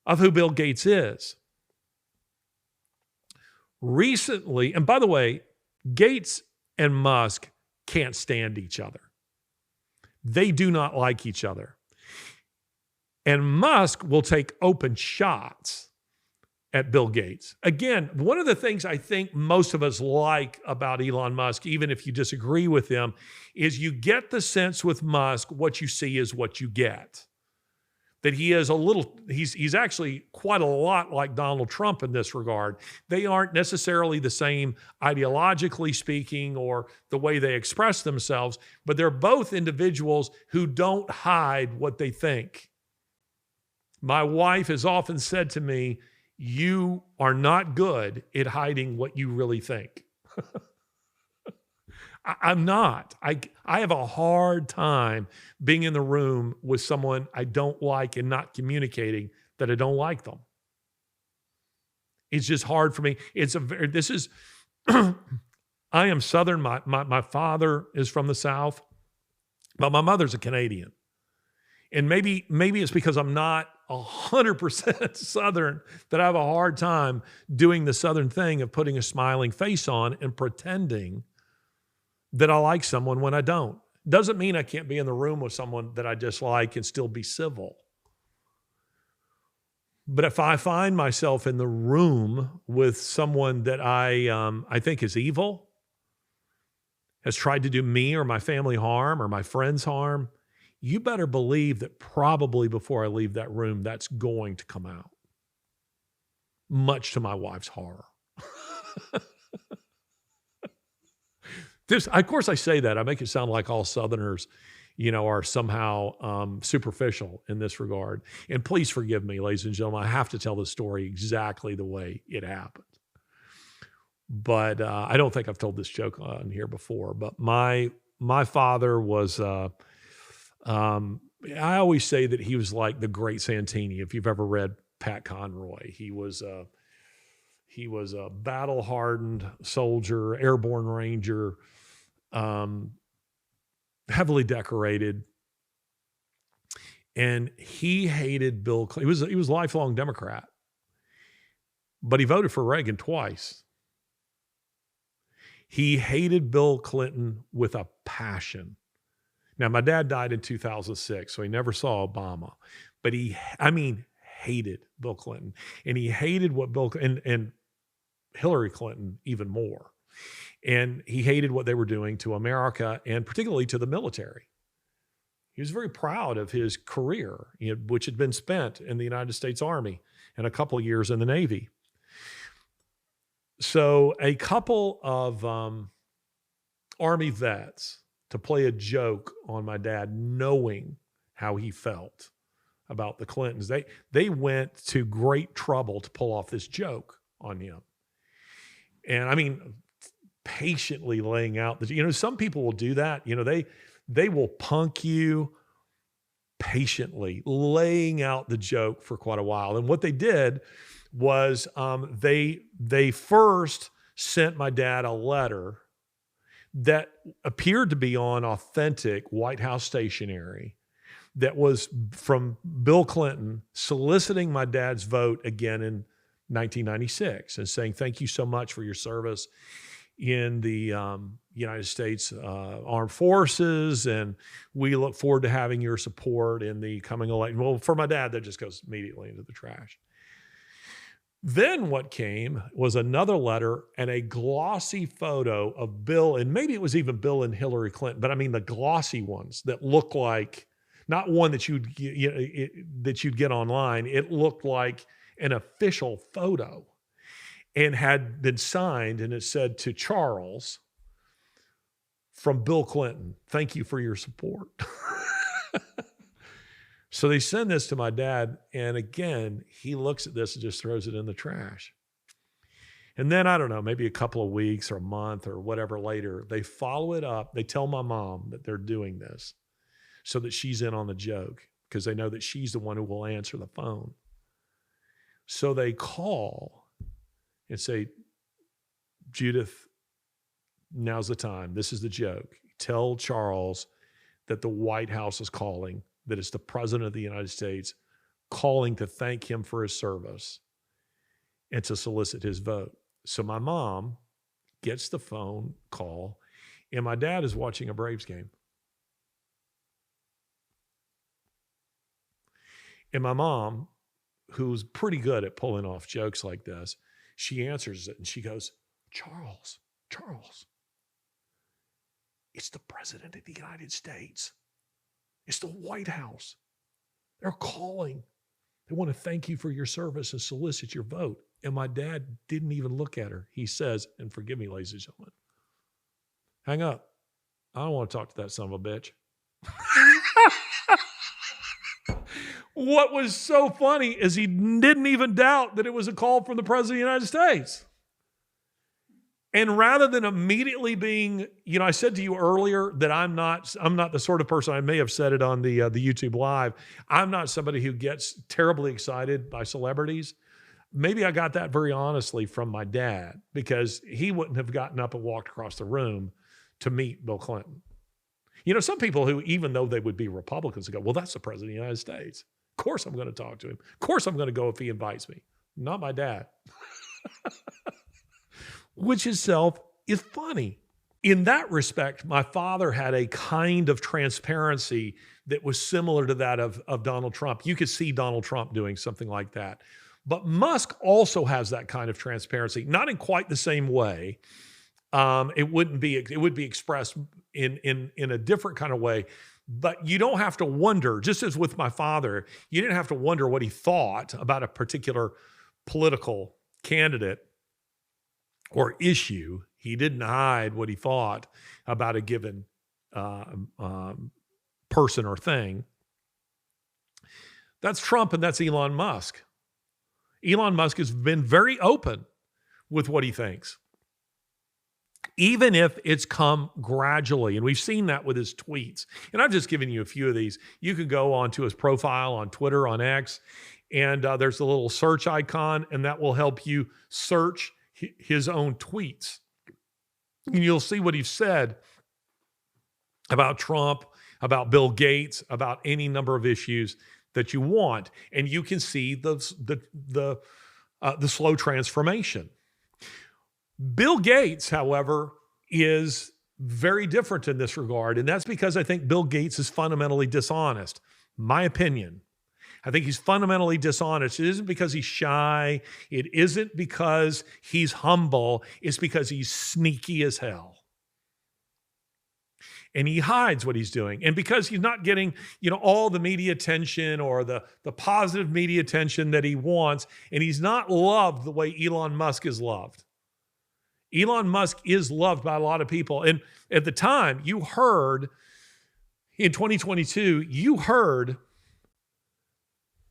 of who Bill Gates is. Recently, and by the way, Gates and Musk can't stand each other. They do not like each other. And Musk will take open shots at Bill Gates. Again, one of the things I think most of us like about Elon Musk, even if you disagree with him, is you get the sense with Musk, what you see is what you get. That he is he's actually quite a lot like Donald Trump in this regard. They aren't necessarily the same ideologically speaking or the way they express themselves, but they're both individuals who don't hide what they think. My wife has often said to me, you are not good at hiding what you really think. I'm not. I have a hard time being in the room with someone I don't like and not communicating that I don't like them. It's just hard for me. I am Southern. My father is from the South, but my mother's a Canadian. And maybe it's because I'm not 100% Southern that I have a hard time doing the Southern thing of putting a smiling face on and pretending that I like someone when I don't. Doesn't mean I can't be in the room with someone that I dislike and still be civil. But if I find myself in the room with someone that I think is evil, has tried to do me or my family harm or my friends harm, you better believe that probably before I leave that room, that's going to come out. Much to my wife's horror. Of course, I say that. I make it sound like all Southerners, are somehow superficial in this regard. And please forgive me, ladies and gentlemen. I have to tell the story exactly the way it happened. But I don't think I've told this joke on here before. But my father was, I always say that he was like the great Santini. If you've ever read Pat Conroy, he was a battle-hardened soldier, airborne ranger, heavily decorated, and he hated Bill Clinton. He was a lifelong Democrat, but he voted for Reagan twice. He hated Bill Clinton with a passion. Now, my dad died in 2006, so he never saw Obama, but he hated Bill Clinton, and he hated what and Hillary Clinton even more. And he hated what they were doing to America and particularly to the military. He was very proud of his career, which had been spent in the United States Army and a couple of years in the Navy. So a couple of Army vets, to play a joke on my dad, knowing how he felt about the Clintons, they went to great trouble to pull off this joke on him. And patiently laying out that, some people will do that. They will punk you patiently, laying out the joke for quite a while. And what they did was they first sent my dad a letter that appeared to be on authentic White House stationery that was from Bill Clinton soliciting my dad's vote again in 1996 and saying, thank you so much for your service in the United States Armed Forces, and we look forward to having your support in the coming election. Well, for my dad, that just goes immediately into the trash. Then what came was another letter and a glossy photo of Bill, and maybe it was even Bill and Hillary Clinton, but the glossy ones that look like, not one that you'd get online. It looked like an official photo and had been signed, and it said, to Charles from Bill Clinton, thank you for your support. So they send this to my dad, and again, he looks at this and just throws it in the trash. And then, I don't know, maybe a couple of weeks or a month or whatever later, they follow it up. They tell my mom that they're doing this so that she's in on the joke, because they know that she's the one who will answer the phone. So they call and say, Judith, now's the time. This is the joke. Tell Charles that the White House is calling, that it's the President of the United States calling to thank him for his service and to solicit his vote. So my mom gets the phone call, and my dad is watching a Braves game. And my mom, who's pretty good at pulling off jokes like this, she answers it and she goes, Charles, it's the President of the United States. It's the White House. They're calling. They want to thank you for your service and solicit your vote. And my dad didn't even look at her. He says, and forgive me, ladies and gentlemen, hang up. I don't want to talk to that son of a bitch. What was so funny is he didn't even doubt that it was a call from the President of the United States. And rather than immediately being, I said to you earlier that I'm not the sort of person, I may have said it on the YouTube Live, I'm not somebody who gets terribly excited by celebrities. Maybe I got that very honestly from my dad, because he wouldn't have gotten up and walked across the room to meet Bill Clinton. Some people who, even though they would be Republicans, go, well, that's the President of the United States. Of course I'm going to talk to him. Of course I'm going to go if he invites me. Not my dad. Which itself is funny. In that respect, my father had a kind of transparency that was similar to that of Donald Trump. You could see Donald Trump doing something like that. But Musk also has that kind of transparency, not in quite the same way. It would be expressed in a different kind of way. But you don't have to wonder, just as with my father, you didn't have to wonder what he thought about a particular political candidate or issue. He didn't hide what he thought about a given person or thing. That's Trump and that's Elon Musk. Elon Musk has been very open with what he thinks, even if it's come gradually. And we've seen that with his tweets. And I've just given you a few of these. You can go onto his profile on Twitter, on X, and there's a little search icon, and that will help you search his own tweets. And you'll see what he's said about Trump, about Bill Gates, about any number of issues that you want. And you can see the slow transformation. Bill Gates, however, is very different in this regard. And that's because I think Bill Gates is fundamentally dishonest. My opinion. I think he's fundamentally dishonest. It isn't because he's shy. It isn't because he's humble. It's because he's sneaky as hell. And he hides what he's doing. And because he's not getting, all the media attention or the positive media attention that he wants, and he's not loved the way Elon Musk is loved. Elon Musk is loved by a lot of people. And at the time, you heard, in 2022,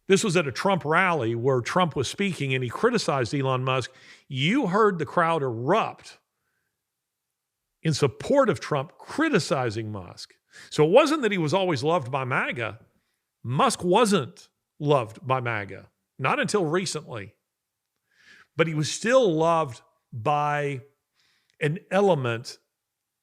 this was at a Trump rally where Trump was speaking and he criticized Elon Musk. You heard the crowd erupt in support of Trump criticizing Musk. So it wasn't that he was always loved by MAGA. Musk wasn't loved by MAGA, not until recently. But he was still loved by an element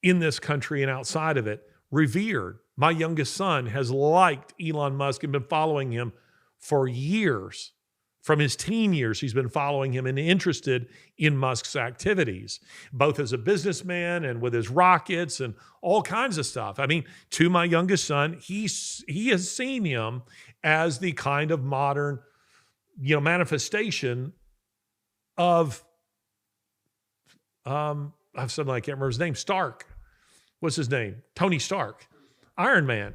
in this country and outside of it, revered. My youngest son has liked Elon Musk and been following him for years. From his teen years, he's been following him and interested in Musk's activities, both as a businessman and with his rockets and all kinds of stuff. I mean, to my youngest son, he has seen him as the kind of modern, manifestation of something I can't remember his name. Stark. What's his name? Tony Stark. Iron Man.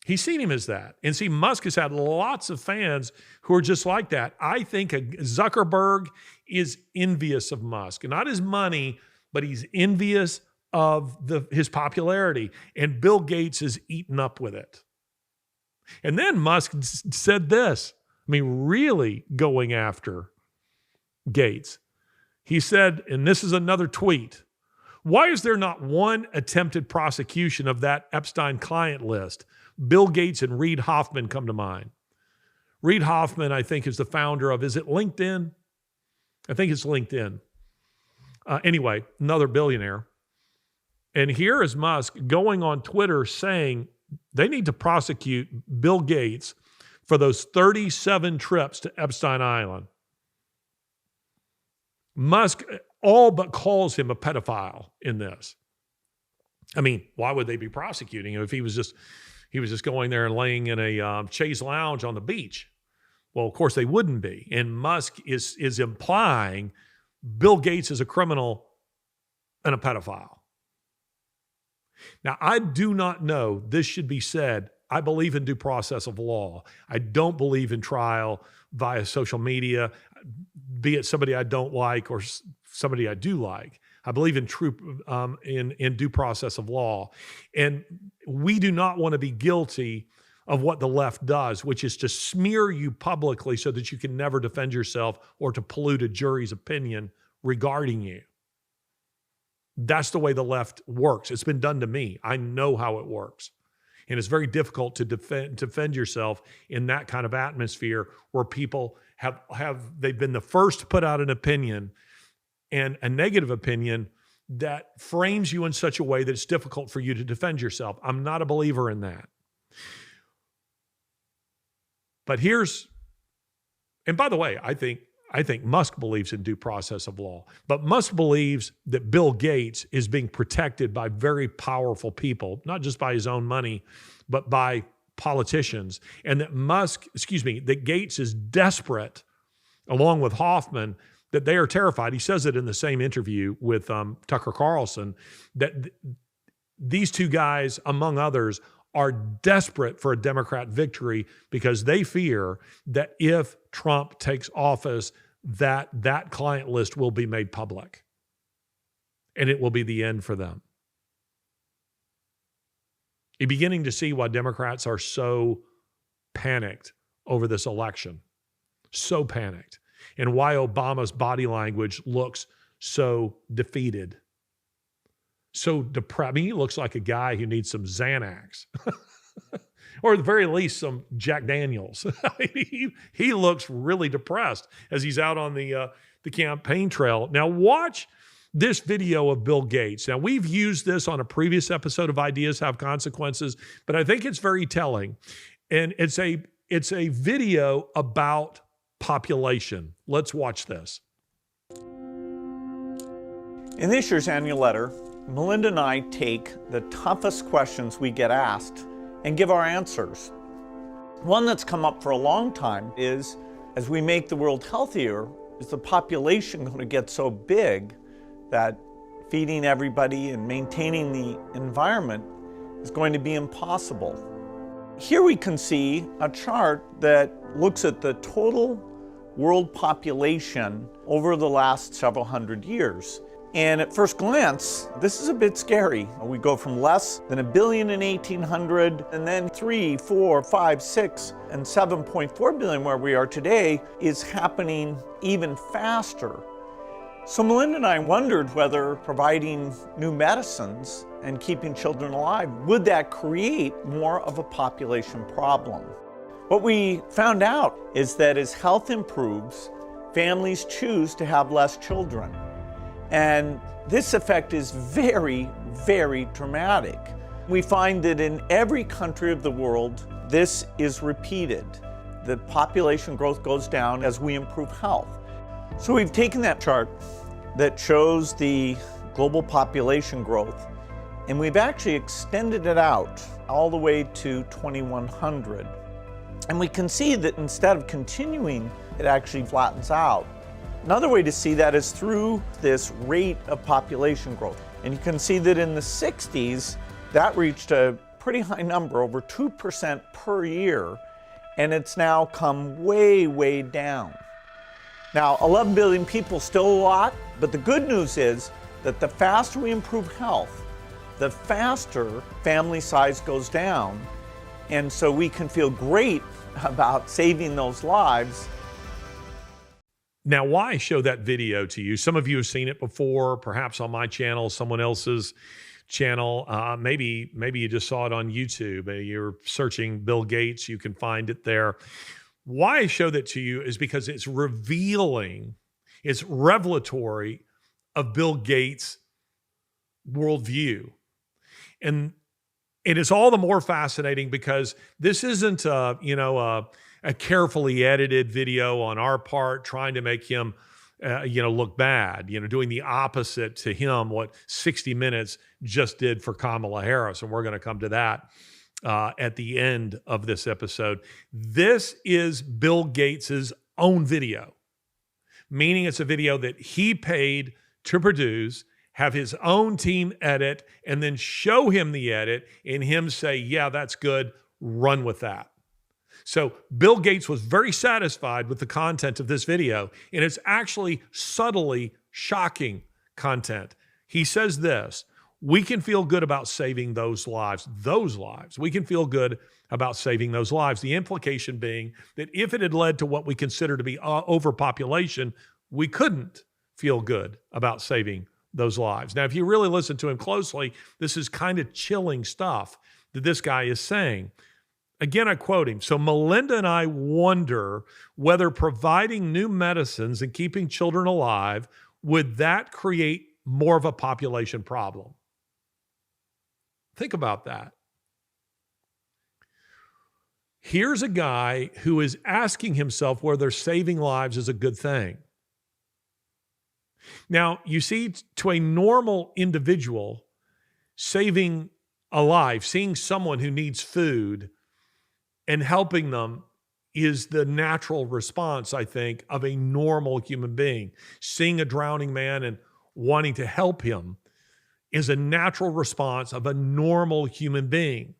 He's seen him as that. And see, Musk has had lots of fans who are just like that. I think Zuckerberg is envious of Musk. Not his money, but he's envious of his popularity. And Bill Gates is eaten up with it. And then Musk said this. Really going after Gates. He said, and this is another tweet, why is there not one attempted prosecution of that Epstein client list? Bill Gates and Reid Hoffman come to mind. Reid Hoffman, I think, is the founder of, is it LinkedIn? I think it's LinkedIn. Anyway, another billionaire. And here is Musk going on Twitter saying they need to prosecute Bill Gates for those 37 trips to Epstein Island. Musk all but calls him a pedophile in this. I mean, why would they be prosecuting him if he was just going there and laying in a chaise lounge on the beach? Well, of course they wouldn't be. And Musk is implying Bill Gates is a criminal and a pedophile. Now, I do not know, this should be said, I believe in due process of law. I don't believe in trial via social media, be it somebody I don't like or somebody I do like. I believe in due process of law. And we do not want to be guilty of what the left does, which is to smear you publicly so that you can never defend yourself or to pollute a jury's opinion regarding you. That's the way the left works. It's been done to me. I know how it works. And it's very difficult to defend yourself in that kind of atmosphere where people they've been the first to put out an opinion and a negative opinion that frames you in such a way that it's difficult for you to defend yourself. I'm not a believer in that. But and by the way, I think Musk believes in due process of law, but Musk believes that Bill Gates is being protected by very powerful people, not just by his own money, but by politicians. And that Gates is desperate, along with Hoffman, that they are terrified. He says it in the same interview with Tucker Carlson, that these two guys, among others, are desperate for a Democrat victory because they fear that if Trump takes office, that client list will be made public. And it will be the end for them. You're beginning to see why Democrats are so panicked over this election. So panicked. And why Obama's body language looks so defeated. So depressed. I mean, he looks like a guy who needs some Xanax. Or at the very least, some Jack Daniels. He looks really depressed as he's out on the campaign trail. Now watch this video of Bill Gates. Now we've used this on a previous episode of Ideas Have Consequences, but I think it's very telling. And it's a video about population. Let's watch this.
In this year's annual letter, Melinda and I take the toughest questions we get asked and give our answers. One that's come up for a long time is, as we make the world healthier, is the population going to get so big that feeding everybody and maintaining the environment is going to be impossible? Here we can see a chart that looks at the total world population over the last several hundred years. And at first glance, this is a bit scary. We go from less than 1 billion in 1800, and then 3, 4, 5, 6, and 7.4 billion where we are today is happening even faster. So Melinda and I wondered whether providing new medicines and keeping children alive, would that create more of a population problem? What we found out is that as health improves, families choose to have less children. And this effect is very, very dramatic. We find that in every country of the world, this is repeated. The population growth goes down as we improve health. So we've taken that chart that shows the global population growth, and we've actually extended it out all the way to 2100. And we can see that instead of continuing, it actually flattens out. Another way to see that is through this rate of population growth. And you can see that in the 60s, that reached a pretty high number, over 2% per year, and it's now come way, way down. Now, 11 billion people, still a lot, but the good news is that the faster we improve health, the faster family size goes down, and so we can feel great about saving those lives.
Now, why show that video to you? Some of you have seen it before, perhaps on my channel, someone else's channel. Maybe you just saw it on YouTube. You're searching Bill Gates, you can find it there. Why I show that to you is because it's revealing, it's revelatory of Bill Gates' worldview. And it is all the more fascinating because this isn't a carefully edited video on our part trying to make him look bad, doing the opposite to him, what 60 Minutes just did for Kamala Harris. And we're going to come to that at the end of this episode. This is Bill Gates's own video, meaning it's a video that he paid to produce, have his own team edit, and then show him the edit and him say, yeah, that's good, run with that. So Bill Gates was very satisfied with the content of this video, and it's actually subtly shocking content. He says this: we can feel good about saving those lives. We can feel good about saving those lives. The implication being that if it had led to what we consider to be overpopulation, we couldn't feel good about saving those lives. Now, if you really listen to him closely, this is kind of chilling stuff that this guy is saying. Again, I quote him. So Melinda and I wonder whether providing new medicines and keeping children alive, would that create more of a population problem? Think about that. Here's a guy who is asking himself whether saving lives is a good thing. Now, you see, to a normal individual, saving a life, seeing someone who needs food and helping them is the natural response, I think, of a normal human being. Seeing a drowning man and wanting to help him is a natural response of a normal human being.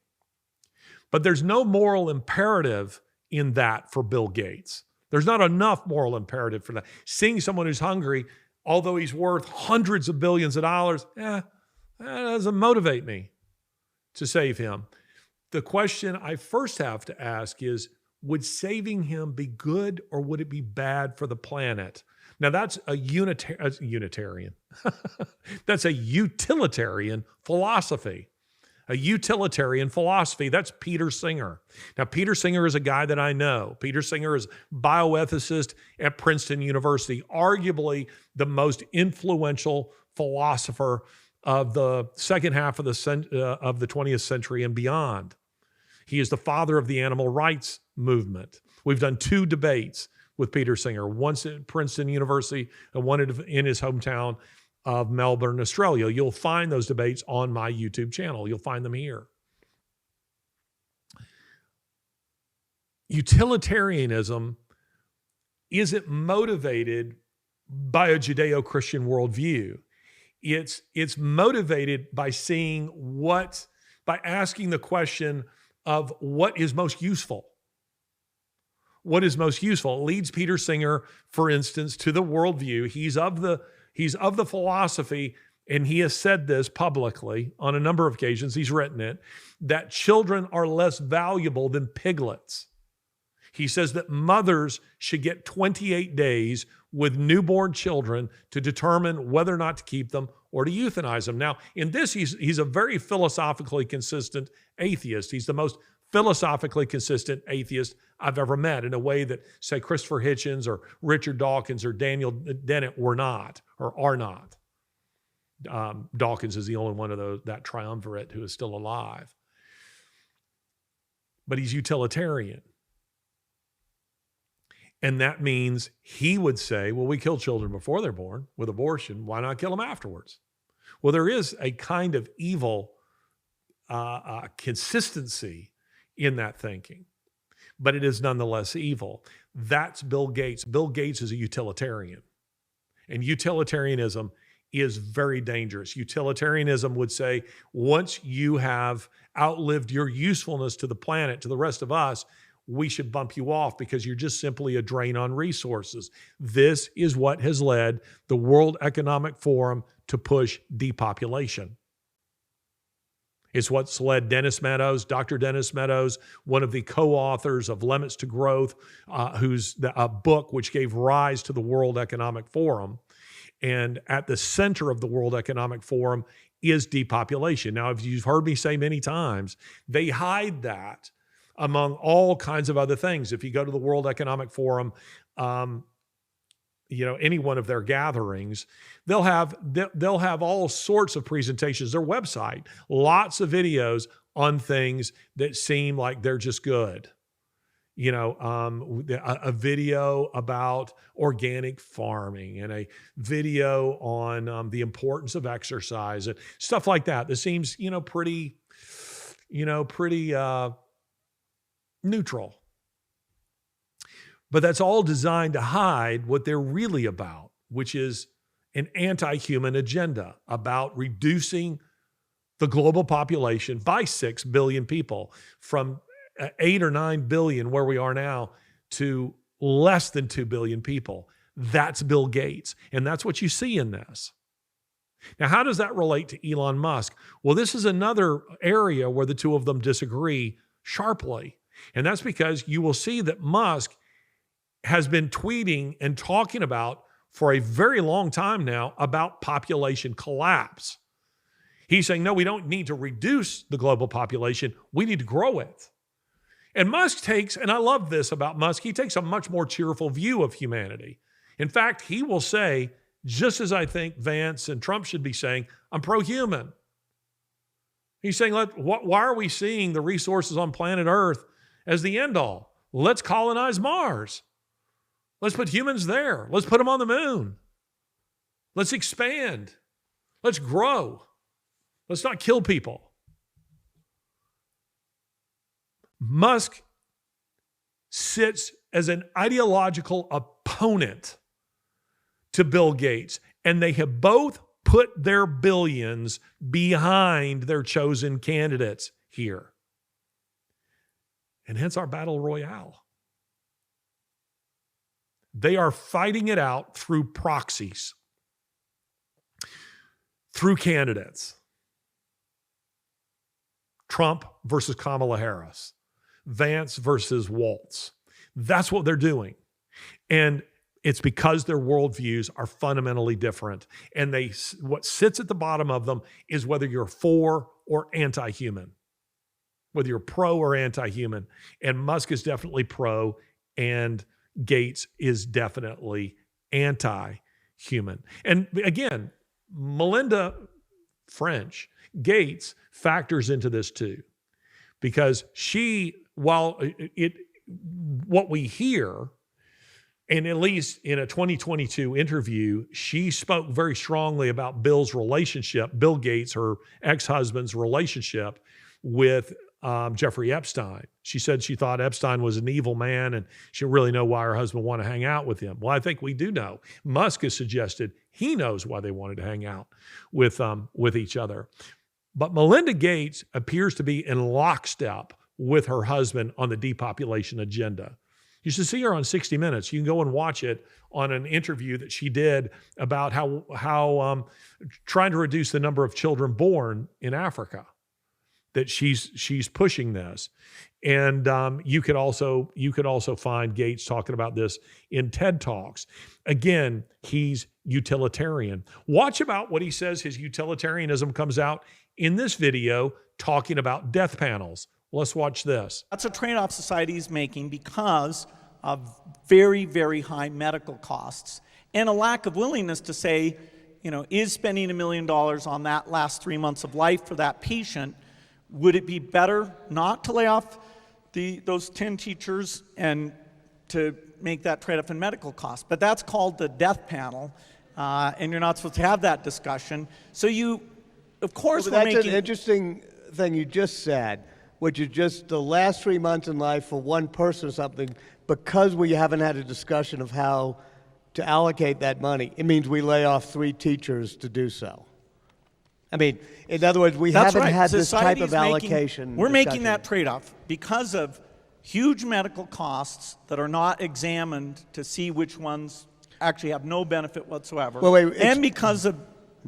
But there's no moral imperative in that for Bill Gates. There's not enough moral imperative for that. Seeing someone who's hungry, although he's worth hundreds of billions of dollars, that doesn't motivate me to save him. The question I first have to ask is, would saving him be good or would it be bad for the planet? Now, that's a Unitarian. That's a utilitarian philosophy. A utilitarian philosophy. That's Peter Singer. Now, Peter Singer is a guy that I know. Peter Singer is bioethicist at Princeton University, arguably the most influential philosopher of the second half of the 20th century and beyond. He is the father of the animal rights movement. We've done 2 debates with Peter Singer, once at Princeton University and one in his hometown of Melbourne, Australia. You'll find those debates on my YouTube channel. You'll find them here. Utilitarianism isn't motivated by a Judeo-Christian worldview. It's motivated by by asking the question of what is most useful. What is most useful? It leads Peter Singer, for instance, to the worldview. He's of the philosophy, and he has said this publicly on a number of occasions. He's written it, that children are less valuable than piglets. He says that mothers should get 28 days with newborn children to determine whether or not to keep them or to euthanize them. Now, in this, he's a very philosophically consistent atheist. He's the most philosophically consistent atheist I've ever met, in a way that, say, Christopher Hitchens or Richard Dawkins or Daniel Dennett were not, or are not. Dawkins is the only one of that triumvirate who is still alive. But he's utilitarian. And that means he would say, well, we kill children before they're born with abortion. Why not kill them afterwards? Well, there is a kind of evil consistency in that thinking, but it is nonetheless evil. That's Bill Gates. Bill Gates is a utilitarian, and utilitarianism is very dangerous. Utilitarianism would say, once you have outlived your usefulness to the planet, to the rest of us, we should bump you off because you're just simply a drain on resources. This is what has led the World Economic Forum to push depopulation. It's what's led Dennis Meadows, Dr. Dennis Meadows, one of the co-authors of Limits to Growth, who's a book which gave rise to the World Economic Forum. And at the center of the World Economic Forum is depopulation. Now, if you've heard me say many times, they hide that among all kinds of other things. If you go to the World Economic Forum, any one of their gatherings, they'll have all sorts of presentations. Their website, lots of videos on things that seem like they're just good. You know, a video about organic farming and a video on the importance of exercise and stuff like that. That seems, pretty neutral. But that's all designed to hide what they're really about, which is an anti-human agenda about reducing the global population by 6 billion people from 8 or 9 billion where we are now to less than 2 billion people. That's Bill Gates. And that's what you see in this. Now, how does that relate to Elon Musk? Well, this is another area where the two of them disagree sharply. And that's because you will see that Musk has been tweeting and talking about for a very long time now about population collapse. He's saying, no, we don't need to reduce the global population. We need to grow it. And Musk takes, and I love this about Musk, he takes a much more cheerful view of humanity. In fact, he will say, just as I think Vance and Trump should be saying, I'm pro-human. He's saying, why are we seeing the resources on planet Earth as the end all? Let's colonize Mars. Let's put humans there. Let's put them on the moon. Let's expand. Let's grow. Let's not kill people. Musk sits as an ideological opponent to Bill Gates, and they have both put their billions behind their chosen candidates here. And hence our battle royale. They are fighting it out through proxies, through candidates. Trump versus Kamala Harris. Vance versus Waltz. That's what they're doing. And it's because their worldviews are fundamentally different. And what sits at the bottom of them is whether you're for or anti-human, whether you're pro or anti-human. And Musk is definitely pro, and Gates is definitely anti-human. And again, Melinda French, Gates factors into this too, because what we hear, and at least in a 2022 interview, she spoke very strongly about Bill Gates, her ex-husband's relationship with Jeffrey Epstein. She said she thought Epstein was an evil man, and she didn't really know why her husband wanted to hang out with him. Well, I think we do know. Musk has suggested he knows why they wanted to hang out with each other. But Melinda Gates appears to be in lockstep with her husband on the depopulation agenda. You should see her on 60 Minutes. You can go and watch it on an interview that she did about how trying to reduce the number of children born in Africa, that she's pushing this. And you could also find Gates talking about this in TED Talks. Again, he's utilitarian. Watch about what he says his utilitarianism comes out in this video talking about death panels. Let's watch this.
That's a trade-off society is making because of very, very high medical costs and a lack of willingness to say, is spending $1 million on that last 3 months of life for that patient, would it be better not to lay off those 10 teachers and to make that trade-off in medical costs? But that's called the death panel, and you're not supposed to have that discussion. So of course,
that's an interesting thing you just said, which is just the last 3 months in life for one person or something, because we haven't had a discussion of how to allocate that money. It means we lay off 3 teachers to do so. I mean, in other words, we haven't had this type of allocation.
We're making that trade-off because of huge medical costs that are not examined to see which ones actually have no benefit whatsoever. And because of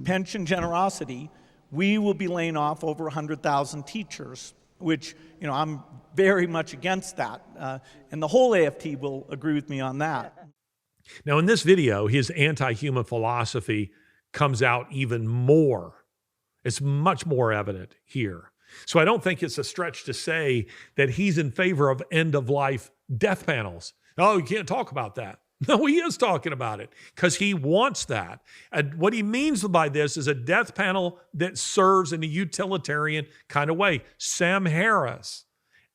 pension generosity, we will be laying off over 100,000 teachers, which, I'm very much against that. And the whole AFT will agree with me on that.
Now, in this video, his anti-human philosophy comes out even more. It's much more evident here. So I don't think it's a stretch to say that he's in favor of end-of-life death panels. Oh, you can't talk about that. No, he is talking about it because he wants that. And what he means by this is a death panel that serves in a utilitarian kind of way. Sam Harris,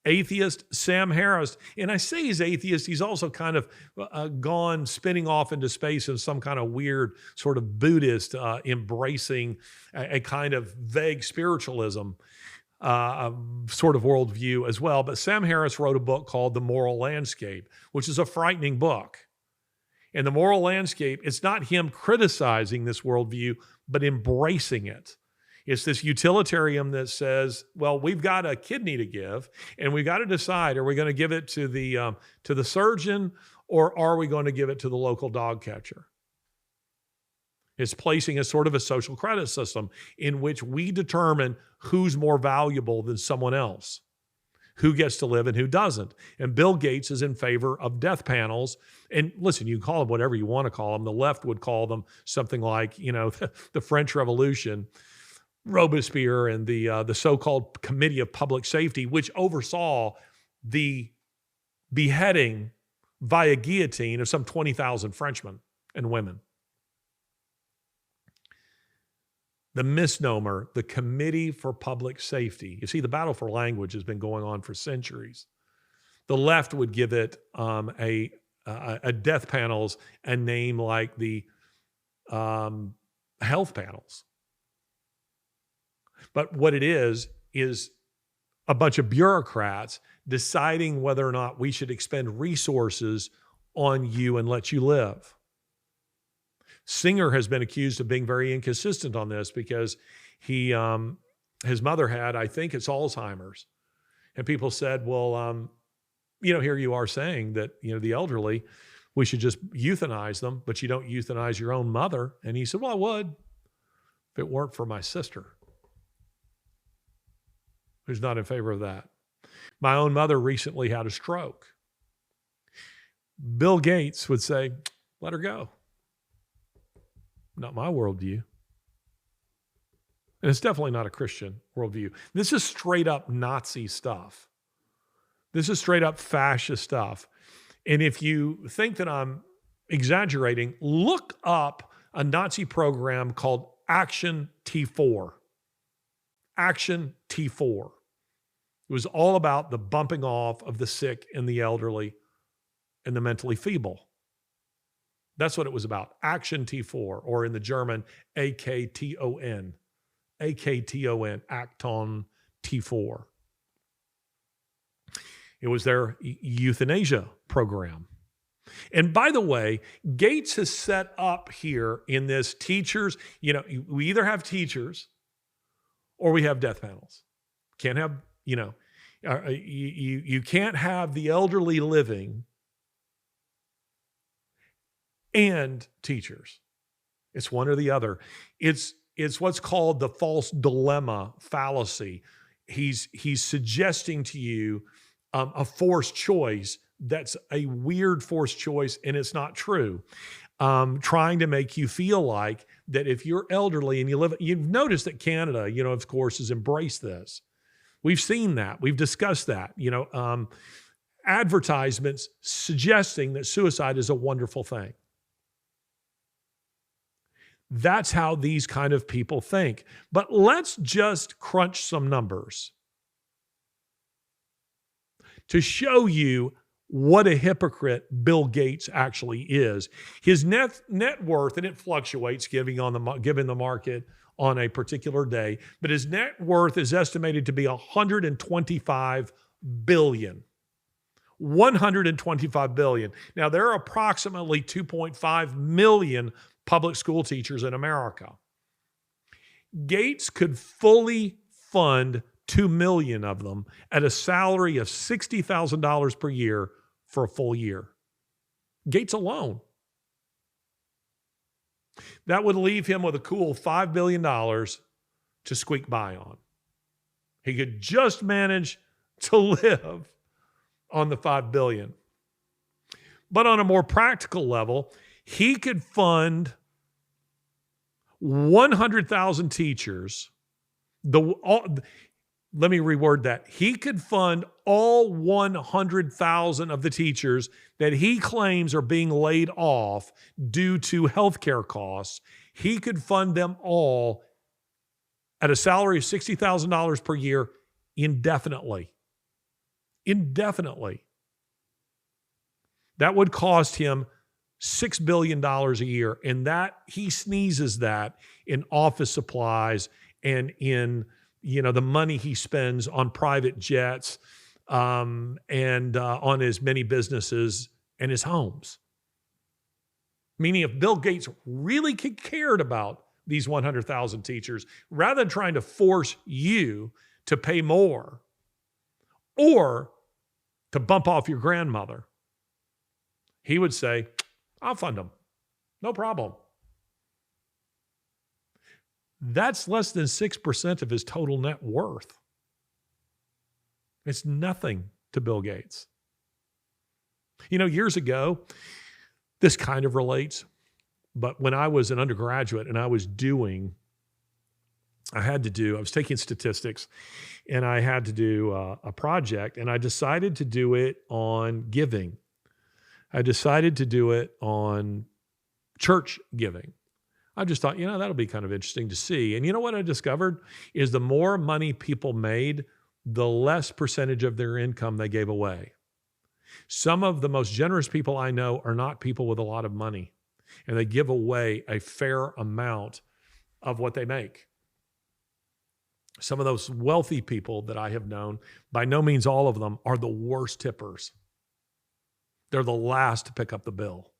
atheist Sam Harris. And I say he's atheist, he's also kind of gone spinning off into space in some kind of weird sort of Buddhist embracing a kind of vague spiritualism sort of worldview as well. But Sam Harris wrote a book called The Moral Landscape, which is a frightening book. And the moral landscape, it's not him criticizing this worldview, but embracing it. It's this utilitarian that says, well, we've got a kidney to give, and we've got to decide, are we going to give it to the surgeon, or are we going to give it to the local dog catcher? It's placing a sort of a social credit system in which we determine who's more valuable than someone else, who gets to live and who doesn't. And Bill Gates is in favor of death panels. And listen, you can call them whatever you want to call them. The left would call them something like, the French Revolution, Robespierre, and the so-called Committee of Public Safety, which oversaw the beheading via guillotine of some 20,000 Frenchmen and women. The misnomer, the Committee for Public Safety. You see, the battle for language has been going on for centuries. The left would give it a death panels a name like the health panels. But what it is a bunch of bureaucrats deciding whether or not we should expend resources on you and let you live. Singer has been accused of being very inconsistent on this because his mother had, I think it's Alzheimer's. And people said, well, here you are saying that, the elderly, we should just euthanize them, but you don't euthanize your own mother. And he said, well, I would if it weren't for my sister, who's not in favor of that. My own mother recently had a stroke. Bill Gates would say, let her go. Not my worldview. And it's definitely not a Christian worldview. This is straight up Nazi stuff. This is straight up fascist stuff. And if you think that I'm exaggerating, look up a Nazi program called Action T4. Action T4. It was all about the bumping off of the sick and the elderly and the mentally feeble. That's what it was about. Action T4, or in the German, AKTON. AKTON, Acton T4. It was their euthanasia program. And by the way, Gates has set up here in this teachers, we either have teachers or we have death panels. Can't have, you can't have the elderly living and teachers. It's one or the other. It's what's called the false dilemma fallacy. He's suggesting to you a forced choice that's a weird forced choice, and it's not true. Trying to make you feel like that if you're elderly and you've noticed that Canada, of course, has embraced this. We've seen that. We've discussed that. Advertisements suggesting that suicide is a wonderful thing. That's how these kind of people think. But let's just crunch some numbers to show you what a hypocrite Bill Gates actually is. His net worth, and it fluctuates given the market on a particular day, but his net worth is estimated to be $125 billion. $125 billion. Now, there are approximately 2.5 million public school teachers in America. Gates could fully fund 2 million of them at a salary of $60,000 per year for a full year. Gates alone. That would leave him with a cool $5 billion to squeak by on. He could just manage to live on the $5 billion. But on a more practical level, he could fund 100,000 teachers. let me reword that. He could fund all 100,000 of the teachers that he claims are being laid off due to healthcare costs. He could fund them all at a salary of $60,000 per year indefinitely. Indefinitely. That would cost him $6 billion a year. And that he sneezes that in office supplies and in the money he spends on private jets and on his many businesses and his homes. Meaning if Bill Gates really cared about these 100,000 teachers, rather than trying to force you to pay more or to bump off your grandmother, he would say, I'll fund them. No problem. That's less than 6% of his total net worth. It's nothing to Bill Gates. Years ago, this kind of relates, but when I was an undergraduate and I was taking statistics and I had to do a project, and I decided to do it on giving. I decided to do it on church giving. I just thought, that'll be kind of interesting to see. And you know what I discovered is the more money people made, the less percentage of their income they gave away. Some of the most generous people I know are not people with a lot of money, and they give away a fair amount of what they make. Some of those wealthy people that I have known, by no means all of them, are the worst tippers. They're the last to pick up the bill.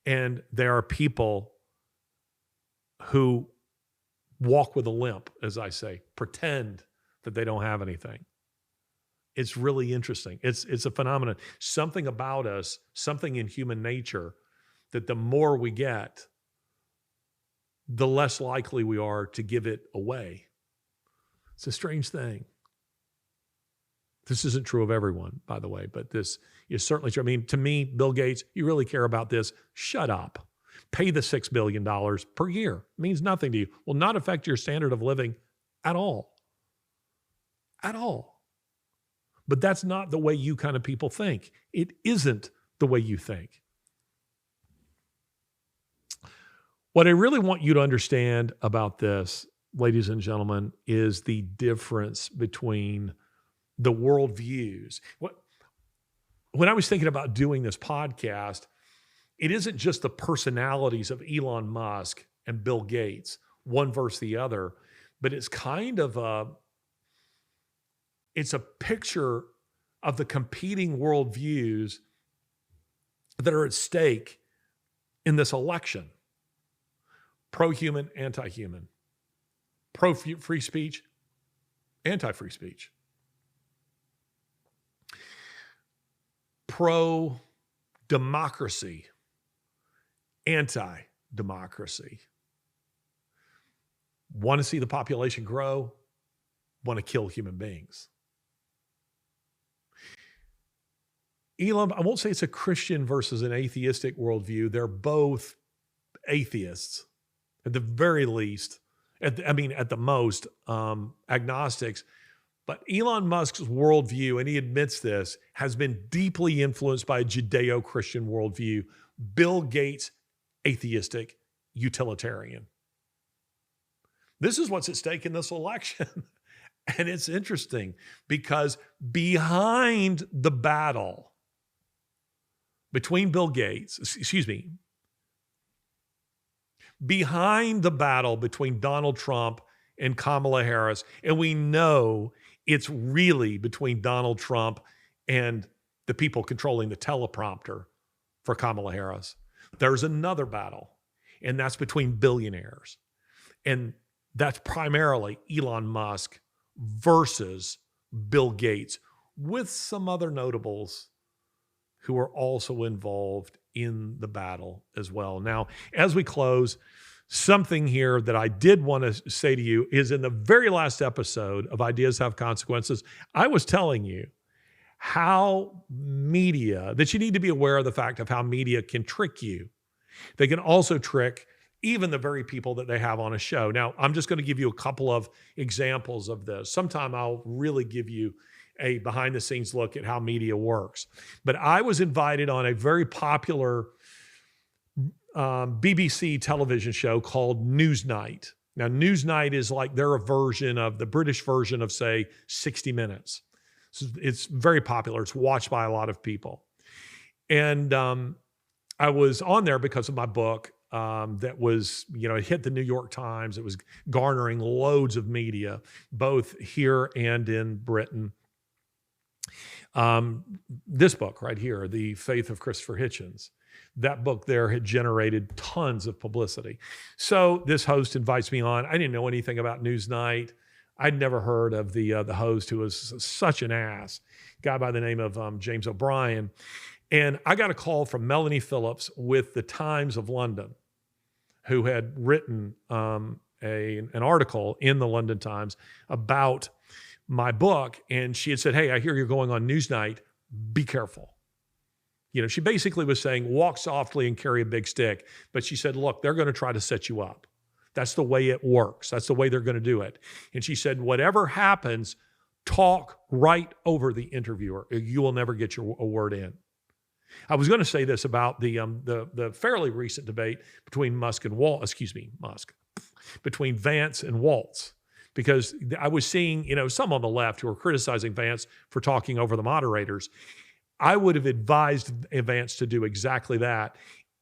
And there are people who walk with a limp, as I say, pretend that they don't have anything. It's really interesting. It's a phenomenon. Something about us, something in human nature, that the more we get, the less likely we are to give it away. It's a strange thing. This isn't true of everyone, by the way, but this is certainly true. I mean, to me, Bill Gates, you really care about this? Shut up. Pay the $6 billion per year. It means nothing to you. Will not affect your standard of living at all. At all. But that's not the way you kind of people think. It isn't the way you think. What I really want you to understand about this, ladies and gentlemen, is the difference between the worldviews. When I was thinking about doing this podcast, it isn't just the personalities of Elon Musk and Bill Gates, one versus the other, but it's kind of it's a picture of the competing worldviews that are at stake in this election. Pro-human, anti-human. Pro-free speech, anti-free speech. Pro-democracy, anti-democracy. Want to see the population grow, want to kill human beings. Elon, I won't say it's a Christian versus an atheistic worldview. They're both atheists, at the very least, at the most, agnostics. But Elon Musk's worldview, and he admits this, has been deeply influenced by a Judeo-Christian worldview. Bill Gates, atheistic, utilitarian. This is what's at stake in this election. And it's interesting because behind the battle between behind the battle between Donald Trump and Kamala Harris, and we know it's really between Donald Trump and the people controlling the teleprompter for Kamala Harris. There's another battle, and that's between billionaires. And that's primarily Elon Musk versus Bill Gates, with some other notables who are also involved in the battle as well. Now, as we close, something here that I did want to say to you is in the very last episode of Ideas Have Consequences, I was telling you how that you need to be aware of the fact of how media can trick you. They can also trick even the very people that they have on a show. Now, I'm just going to give you a couple of examples of this. Sometime I'll really give you a behind the scenes look at how media works. But I was invited on a very popular BBC television show called Newsnight. Now, Newsnight is like they're a version of the British version of, say, 60 Minutes. So it's very popular. It's watched by a lot of people. And I was on there because of my book that was, it hit the New York Times. It was garnering loads of media, both here and in Britain. This book right here, The Faith of Christopher Hitchens, that book there had generated tons of publicity. So this host invites me on. I didn't know anything about Newsnight. I'd never heard of the host, who was such an ass, guy by the name of James O'Brien. And I got a call from Melanie Phillips with the Times of London, who had written an article in the London Times about my book. And she had said, hey, I hear you're going on Newsnight. Be careful. She basically was saying, walk softly and carry a big stick. But she said, look, they're going to try to set you up. That's the way it works. That's the way they're going to do it. And she said, whatever happens, talk right over the interviewer. You will never get a word in. I was going to say this about the fairly recent debate between between Vance and Waltz, because I was seeing, some on the left who were criticizing Vance for talking over the moderators. I would have advised Vance to do exactly that.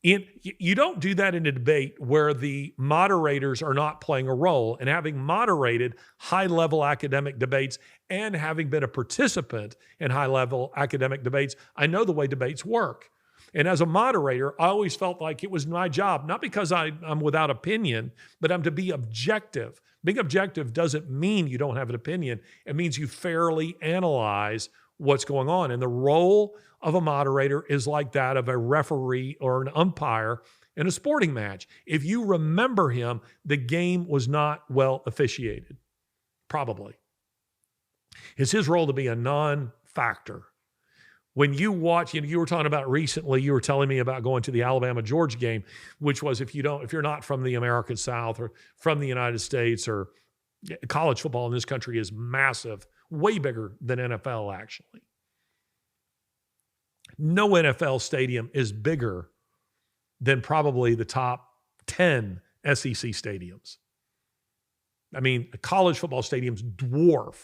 You don't do that in a debate where the moderators are not playing a role. And having moderated high-level academic debates and having been a participant in high-level academic debates, I know the way debates work. And as a moderator, I always felt like it was my job, not because I'm without opinion, but I'm to be objective. Being objective doesn't mean you don't have an opinion. It means you fairly analyze what's going on. And the role of a moderator is like that of a referee or an umpire in a sporting match. If you remember him, the game was not well officiated, probably. It's his role to be a non-factor. When you watch, you were talking about recently, you were telling me about going to the Alabama-Georgia game, which was if you're not from the American South or from the United States, or college football in this country is massive, way bigger than NFL actually. No NFL stadium is bigger than probably the top 10 SEC stadiums. I mean, college football stadiums dwarf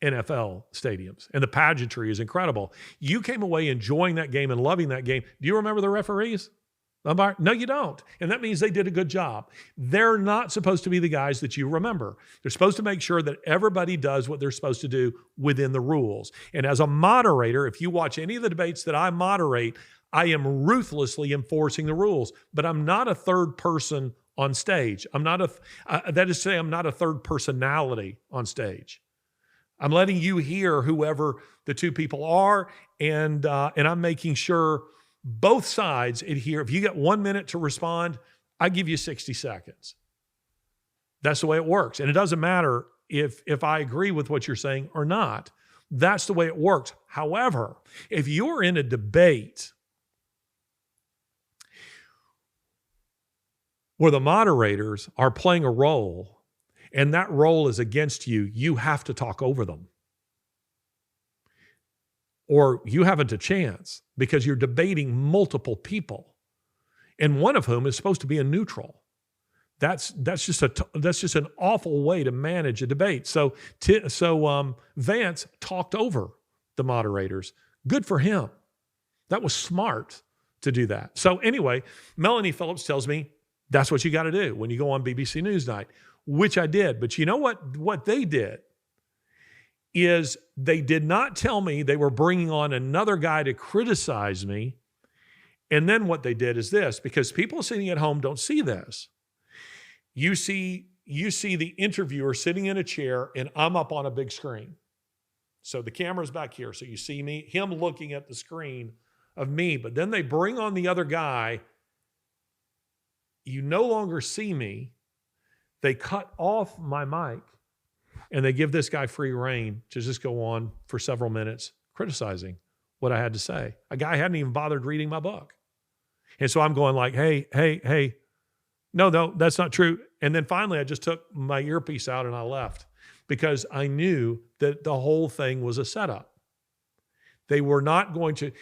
NFL stadiums, and the pageantry is incredible. You came away enjoying that game and loving that game. Do you remember the referees? No, you don't. And that means they did a good job. They're not supposed to be the guys that you remember. They're supposed to make sure that everybody does what they're supposed to do within the rules. And as a moderator, if you watch any of the debates that I moderate, I am ruthlessly enforcing the rules, but I'm not a third person on stage. That is to say, I'm not a third personality on stage. I'm letting you hear whoever the two people are, and I'm making sure both sides adhere. If you get 1 minute to respond, I give you 60 seconds. That's the way it works. And it doesn't matter if I agree with what you're saying or not. That's the way it works. However, if you're in a debate where the moderators are playing a role and that role is against you, you have to talk over them. Or you haven't a chance, because you're debating multiple people, and one of whom is supposed to be a neutral. That's just an awful way to manage a debate. So Vance talked over the moderators. Good for him. That was smart to do that. So anyway, Melanie Phillips tells me that's what you got to do when you go on BBC Newsnight, which I did. But you know what they did is they did not tell me they were bringing on another guy to criticize me. And then what they did is this, because people sitting at home don't see this. You see the interviewer sitting in a chair and I'm up on a big screen. So the camera's back here. So you see him looking at the screen of me, but then they bring on the other guy. You no longer see me. They cut off my mic and they give this guy free rein to just go on for several minutes criticizing what I had to say. A guy hadn't even bothered reading my book. And so I'm going like, hey, No, that's not true. And then finally, I just took my earpiece out and I left because I knew that the whole thing was a setup. They were not going to,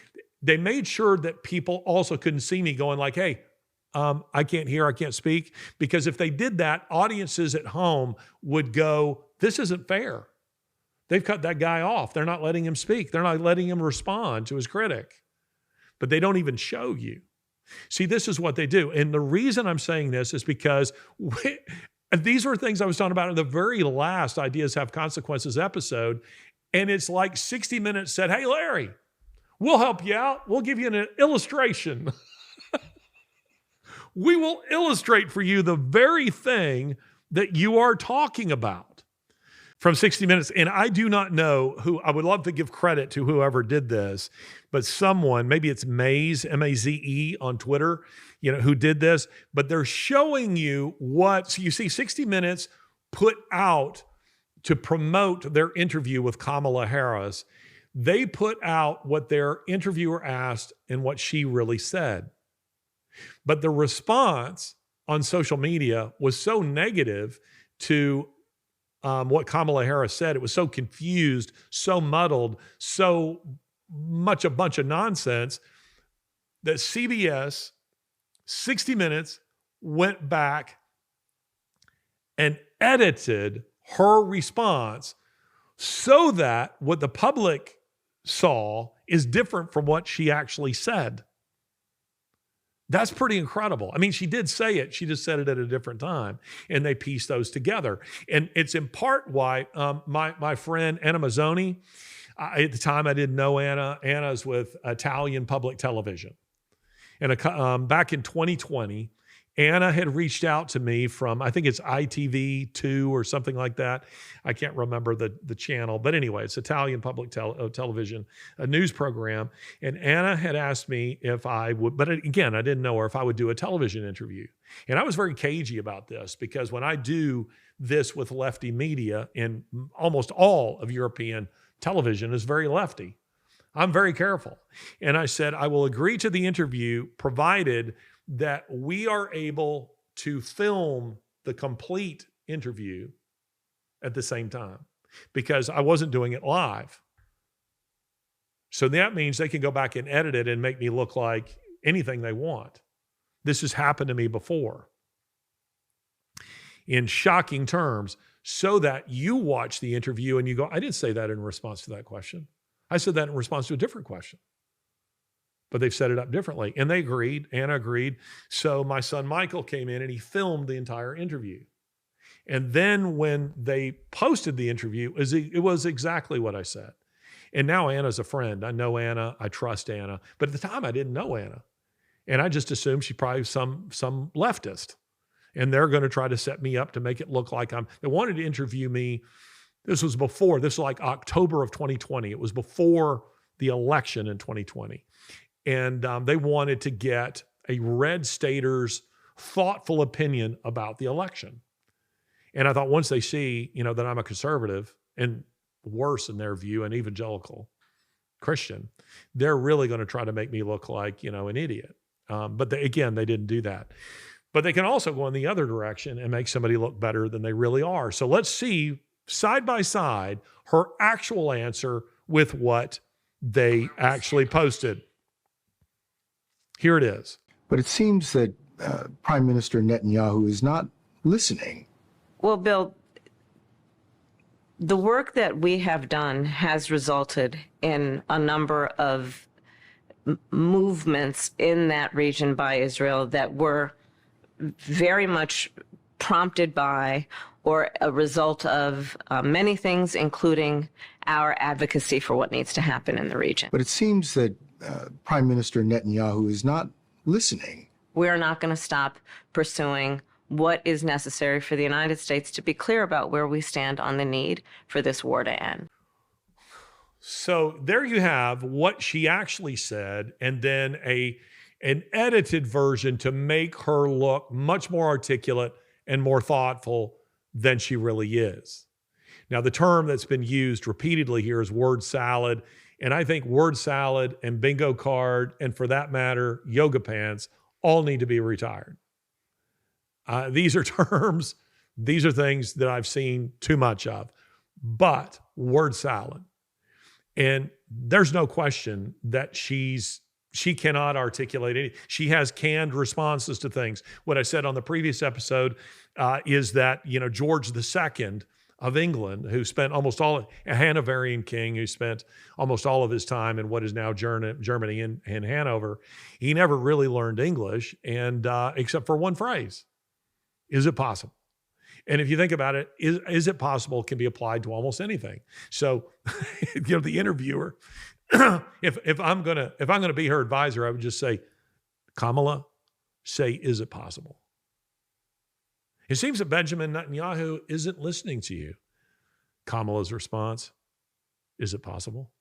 they made sure that people also couldn't see me going like, hey, I can't hear, I can't speak. Because if they did that, audiences at home would go, this isn't fair. They've cut that guy off. They're not letting him speak. They're not letting him respond to his critic. But they don't even show you. See, this is what they do. And the reason I'm saying this is because these were things I was talking about in the very last Ideas Have Consequences episode. And it's like 60 Minutes said, hey, Larry, we'll help you out. We'll give you an illustration. We will illustrate for you the very thing that you are talking about. From 60 Minutes. And I do not know who, I would love to give credit to whoever did this, but someone, maybe it's Maze, M-A-Z-E on Twitter, who did this, but they're showing you what, so you see 60 Minutes put out to promote their interview with Kamala Harris. They put out what their interviewer asked and what she really said. But the response on social media was so negative to what Kamala Harris said. It was so confused, so muddled, so much a bunch of nonsense that CBS, 60 Minutes, went back and edited her response so that what the public saw is different from what she actually said. That's pretty incredible. I mean, she did say it. She just said it at a different time, and they pieced those together. And it's in part why my friend Anna Mazzoni, at the time I didn't know Anna. Anna's with Italian public television. And back in 2020, Anna had reached out to me from, I think it's ITV2 or something like that. I can't remember the channel. But anyway, it's Italian public television, a news program. And Anna had asked me if I would, but again, I didn't know her, if I would do a television interview. And I was very cagey about this because when I do this with lefty media, and almost all of European television is very lefty, I'm very careful. And I said, I will agree to the interview provided that we are able to film the complete interview at the same time, because I wasn't doing it live. So that means they can go back and edit it and make me look like anything they want. This has happened to me before in shocking terms, so that you watch the interview and you go, I didn't say that in response to that question. I said that in response to a different question. But they've set it up differently. And they agreed, Anna agreed. So my son Michael came in and he filmed the entire interview. And then when they posted the interview, it was exactly what I said. And now Anna's a friend. I know Anna, I trust Anna. But at the time I didn't know Anna. And I just assumed she's probably some leftist. And they're going to try to set me up to make it look like they wanted to interview me. This was like October of 2020. It was before the election in 2020. And they wanted to get a red stater's thoughtful opinion about the election. And I thought once they see, that I'm a conservative and worse in their view, an evangelical Christian, they're really going to try to make me look like, an idiot. But they didn't do that. But they can also go in the other direction and make somebody look better than they really are. So let's see side by side her actual answer with what they actually posted. Here it is.
But it seems that Prime Minister Netanyahu is not listening.
Well, Bill, the work that we have done has resulted in a number of movements in that region by Israel that were very much prompted by or a result of many things, including our advocacy for what needs to happen in the region.
But it seems that Prime Minister Netanyahu is not listening.
We are not going to stop pursuing what is necessary for the United States to be clear about where we stand on the need for this war to end.
So there you have what she actually said, and then an edited version to make her look much more articulate and more thoughtful than she really is. Now, the term that's been used repeatedly here is word salad. And I think word salad and bingo card, and for that matter, yoga pants, all need to be retired. These are terms, these are things that I've seen too much of. But word salad. And there's no question that she cannot articulate any. She has canned responses to things. What I said on the previous episode is that, George II of England, who spent almost all, a Hanoverian king who spent almost all of his time in what is now Germany and Hanover, he never really learned English, and except for one phrase: "Is it possible?" And if you think about it, is it possible can be applied to almost anything. So, the interviewer, if I'm gonna be her advisor, I would just say, Kamala, say, "Is it possible?" It seems that Benjamin Netanyahu isn't listening to you. Kamala's response: "Is it possible?"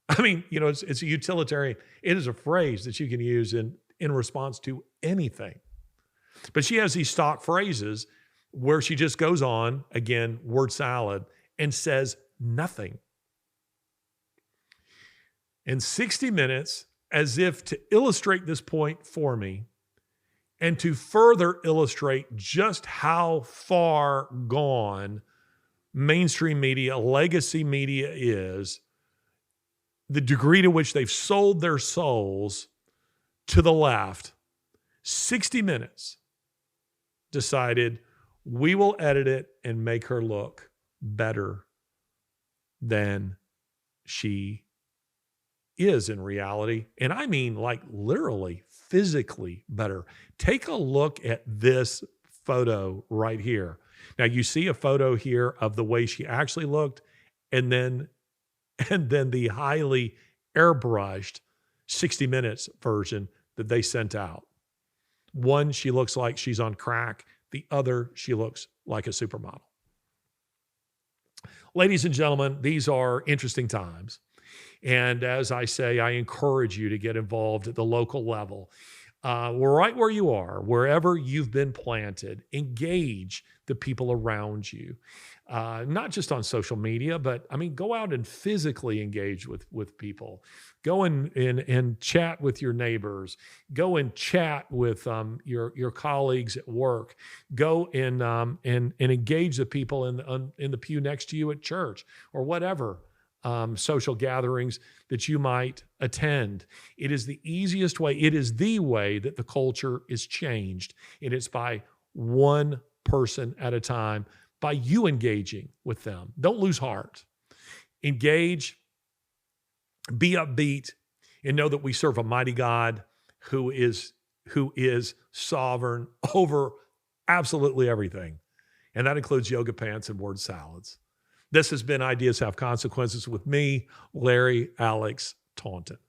I mean, it's a utilitarian. It is a phrase that you can use in response to anything. But she has these stock phrases where she just goes on, again, word salad, and says nothing. In 60 Minutes, as if to illustrate this point for me, and to further illustrate just how far gone mainstream media, legacy media is, the degree to which they've sold their souls to the left, 60 Minutes decided, we will edit it and make her look better than she is in reality. And I mean, like, literally, physically better. Take a look at this photo right here. Now, you see a photo here of the way she actually looked, and then the highly airbrushed 60 Minutes version that they sent out. One, she looks like she's on crack. The other, she looks like a supermodel. Ladies and gentlemen, these are interesting times. And as I say, I encourage you to get involved at the local level. Right where you are, wherever you've been planted, engage the people around you. Not just on social media, but go out and physically engage with people. Go and chat with your neighbors. Go and chat with your colleagues at work. Go and engage the people in the pew next to you at church or whatever social gatherings that you might attend. It is the easiest way. It is the way that the culture is changed. And it's by one person at a time, by you engaging with them. Don't lose heart. Engage, be upbeat, and know that we serve a mighty God who is sovereign over absolutely everything. And that includes yoga pants and word salads. This has been Ideas Have Consequences with me, Larry Alex Taunton.